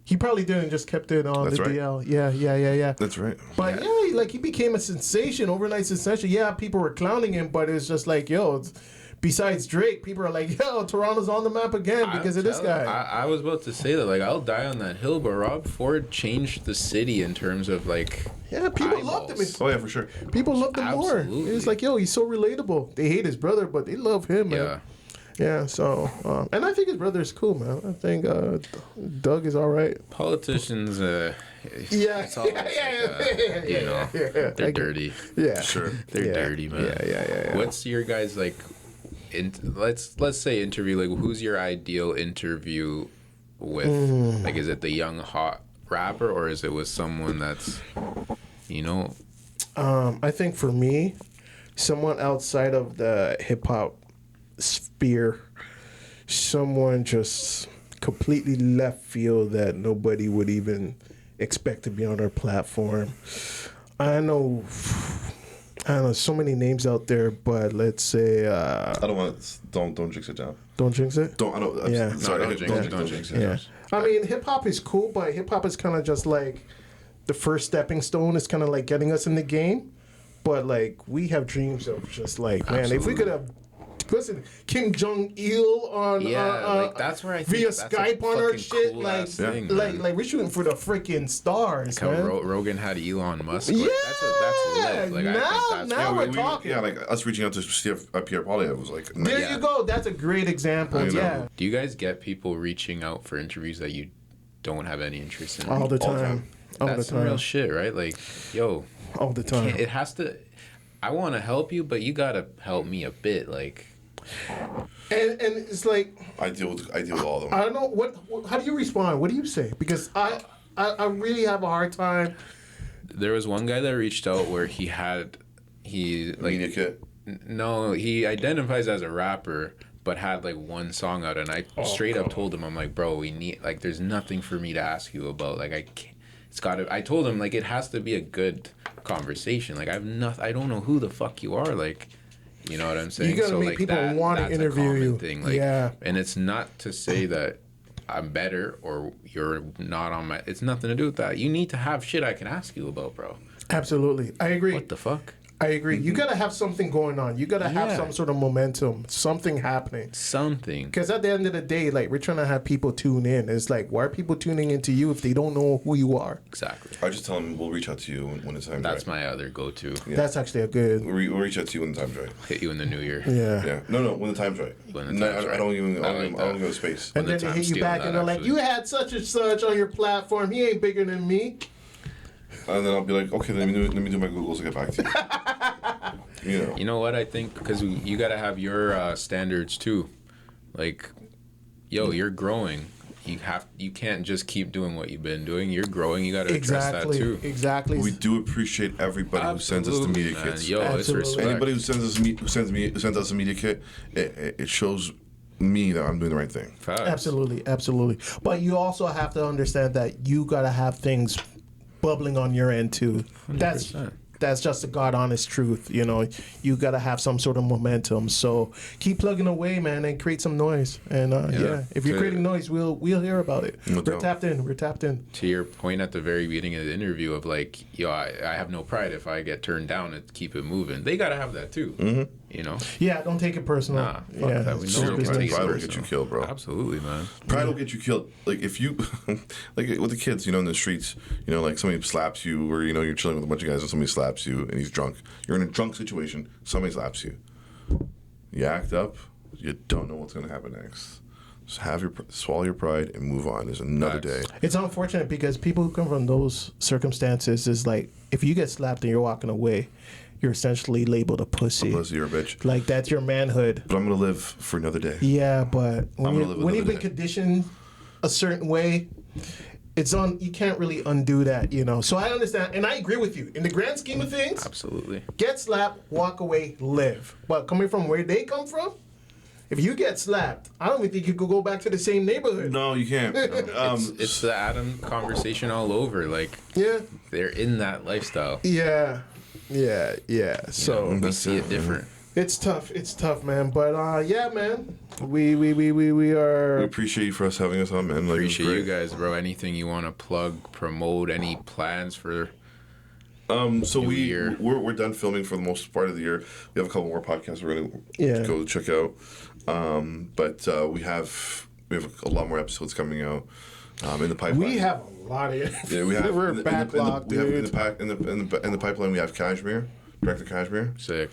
He probably didn't, just kept it on That's the right. DL. Yeah. That's right. But yeah, he became a sensation, overnight sensation. Yeah, people were clowning him, but it's just like, yo, besides Drake, people are like, yo, Toronto's on the map again because of this guy. I was about to say that, like, I'll die on that hill, but Rob Ford changed the city in terms of, like, Yeah, people loved him. eyeballs. Oh yeah, for sure. People loved him more. Absolutely. It's like, yo, he's so relatable. They hate his brother, but they love him, man. Yeah. Yeah, so, and I think his brother is cool, man. I think Doug is all right. Politicians, Yeah, it's always you know, they're dirty. Yeah, Sure. They're Yeah. dirty, man. Yeah. What's your guys, like, let's say interview, like, who's your ideal interview with? Like, is it the young, hot rapper, or is it with someone that's, you know? I think for me, someone outside of the hip hop sphere, someone just completely left field that nobody would even expect to be on our platform. I know so many names out there, but let's say I don't want. Don't jinx it down. don't jinx it. Don't. I don't. Yeah. Sorry. No, don't jinx it. Yeah, I mean, hip hop is cool, but hip hop is kind of just like the first stepping stone. It's kind of like getting us in the game, but like we have dreams of just like, man, if we could have. Listen, Kim Jong Il on like that's where I think via that's a Skype on our fucking shit, cool-ass thing, like man. we're shooting for the freaking stars, How man. Rogan had Elon Musk. Yeah, Like, that's lit. Like, now I think that's we're talking. Yeah, like us reaching out to Pierre Polyev was like. There Yeah. you go. That's a great example. I know. Yeah, Do you guys get people reaching out for interviews that you don't have any interest in? all the All the time. time. All That's the some real time. shit, right? Like, yo, All the time. it has to. I want to help you, but you gotta help me a bit. Like, And it's like I deal with all of them. I don't know what. How do you respond? What do you say? Because I really have a hard time. there was one guy that reached out where he Media kit. no, he identifies as a rapper, but had like one song out, and I straight up told him, I'm like, bro, we need like, there's nothing for me to ask you about. Like, I can't. It's gotta. I told him like it has to be a good conversation. Like, I don't know who the fuck you are. Like, you know what I'm saying? You gotta make like, people wanna that's a interview common you. Thing. Like, Yeah. And it's not to say that I'm better or you're not on my. It's nothing to do with that. You need to have shit I can ask you about, bro. Absolutely, I agree. What the fuck? I agree. You gotta have something going on. You gotta have Yeah. some sort of momentum, something happening. Something. Because at the end of the day, like we're trying to have people tune in. It's like, why are people tuning into you if they don't know who you are? Exactly. I just tell them we'll reach out to you when the time's That's right. my other go-to. Yeah. That's actually a good. We'll reach out to you when the time's right. Hit you in the new year. Yeah. Yeah. No, when the time's right. When the No, time's I don't right. even. I I like don't even that. go space. And When then the they hit time's you back stealing and that, they're like, actually. you had such and such on your platform. He ain't bigger than me. And then I'll be like, okay, let me do my Googles and get back to you. You know. You know what I think? Because you got to have your standards too. Like, yo, you're growing. You can't just keep doing what you've been doing. You're growing. You got to address that too. Exactly. We do appreciate everybody who sends us the media Absolutely, man. kits. Yo, Absolutely. it's respect. Anybody who sends us a media kit, it shows me that I'm doing the right thing. Facts. Absolutely. But you also have to understand that you gotta have things bubbling on your end too. 100%. That's just the God honest truth. You know, you gotta have some sort of momentum. So keep plugging away, man, and create some noise. And if you're creating noise, we'll hear about it. No We're doubt. tapped in. We're tapped in. To your point at the very beginning of the interview of like, yo, I have no pride if I get turned down and keep it moving. They got to have that too. Mm-hmm. You know? Yeah, don't take it personal. Nah, fuck yeah, that. We it's know just don't business. take it Pride will personal. get you killed, bro. Absolutely, man. Pride will get you killed. Like if you, like with the kids, you know, in the streets, you know, like somebody slaps you, or you know, you're chilling with a bunch of guys and somebody slaps you and he's drunk. You're in a drunk situation. Somebody slaps you. You act up. You don't know what's gonna happen next. Just swallow your pride and move on. There's another day. Facts. It's unfortunate because people who come from those circumstances is like, if you get slapped and you're walking away, you're essentially labeled a pussy. Unless you're a bitch. Like that's your manhood. But I'm gonna live for another day. Yeah, but when, gonna live when you've another been day. conditioned a certain way, you can't really undo that, you know. So I understand, and I agree with you. In the grand scheme of things, Absolutely. get slapped, walk away, live. But coming from where they come from, if you get slapped, I don't even think you could go back to the same neighborhood. No, you can't. It's the Adam conversation all over. Like, Yeah. they're in that lifestyle. Yeah. So We That's see it, it different. it's tough, man. But yeah, man. We We are appreciate you for having us on, man. Like, it was Appreciate you great. guys, bro. Anything you want to plug, promote, any plans for? So New year. we're done filming for the most part of the year. We have a couple more podcasts we're gonna Yeah. go check out. But we have a lot more episodes coming out in the pipeline. we have a lot of Yeah, we have we're in the- backlogged, we have dude. in the pipeline. We have Kashmir, Director Kashmir. Sick.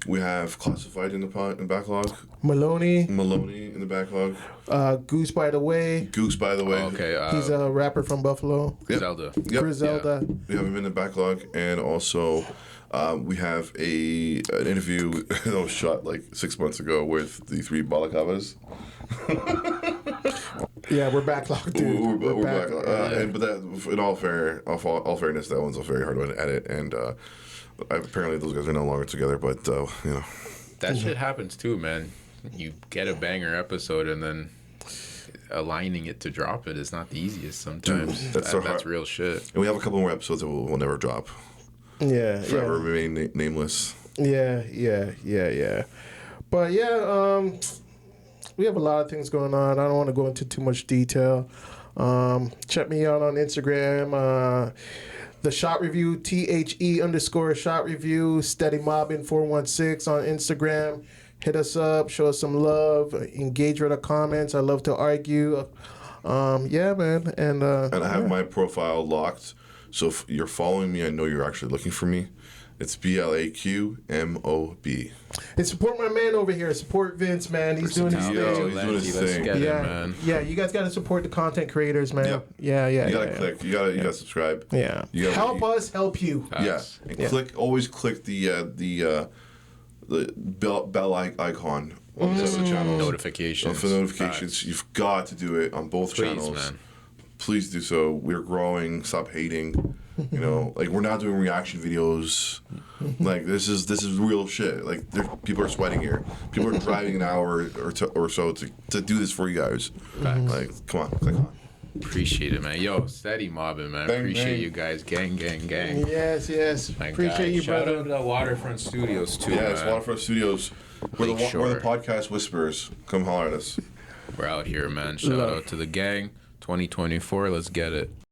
We have Classified in the backlog. Maloney, Maloney in the backlog. Goose by the way. Goose, by the way. Okay. He's a rapper from Buffalo. Zelda. Yep. Griselda. We have him in the backlog, and also we have an interview that was shot like 6 months ago with the three balaclavas. Yeah, we're backlogged, dude. We're back. backlogged. But that, in all fairness, that one's a very hard one to edit, and apparently those guys are no longer together. But you know, That shit happens too, man. You get a banger episode and then aligning it to drop it is not the easiest sometimes. Dude, that's so That's hard. real shit. And we have a couple more episodes that we'll never drop. Yeah, Forever remain nameless. yeah. But yeah, we have a lot of things going on. I don't want to go into too much detail. Check me out on Instagram. The Shot Review, THE_Shot Review, Steady Mobbin 416 on Instagram. Hit us up, show us some love, engage with the comments. I love to argue. Yeah, man. And I have my profile locked, so if you're following me, I know you're actually looking for me. It's BLAQMOB. and support my man over here. Support Vince, man. He's doing his Yo, thing. he's doing his Let's thing. get it, Yeah, man. yeah. You guys got to support the content creators, man. Yep. Yeah. You gotta click. You gotta subscribe. Yeah. You gotta- Help us help you. Facts. Yeah, and click. Always click the bell icon on the channel. Notifications. For notifications, Facts. you've got to do it on both Please, channels. man. Please do so. We're growing. Stop hating. You know, like we're not doing reaction videos. Like this is real shit. Like people are sweating here. People are driving an hour or so to do this for you guys. Facts. Like, come on, click on. Appreciate it, man. Yo, steady mobbing, man. Bang, Appreciate bang. you guys. Gang, gang, gang. Yes. My Appreciate guy. you, Shout brother. out to the Waterfront Studios, too, Yeah, it's man. Waterfront Studios. We're the Sure. podcast whispers. Come holler at us. We're out here, man. Shout Love. out to the gang. 2024, let's get it.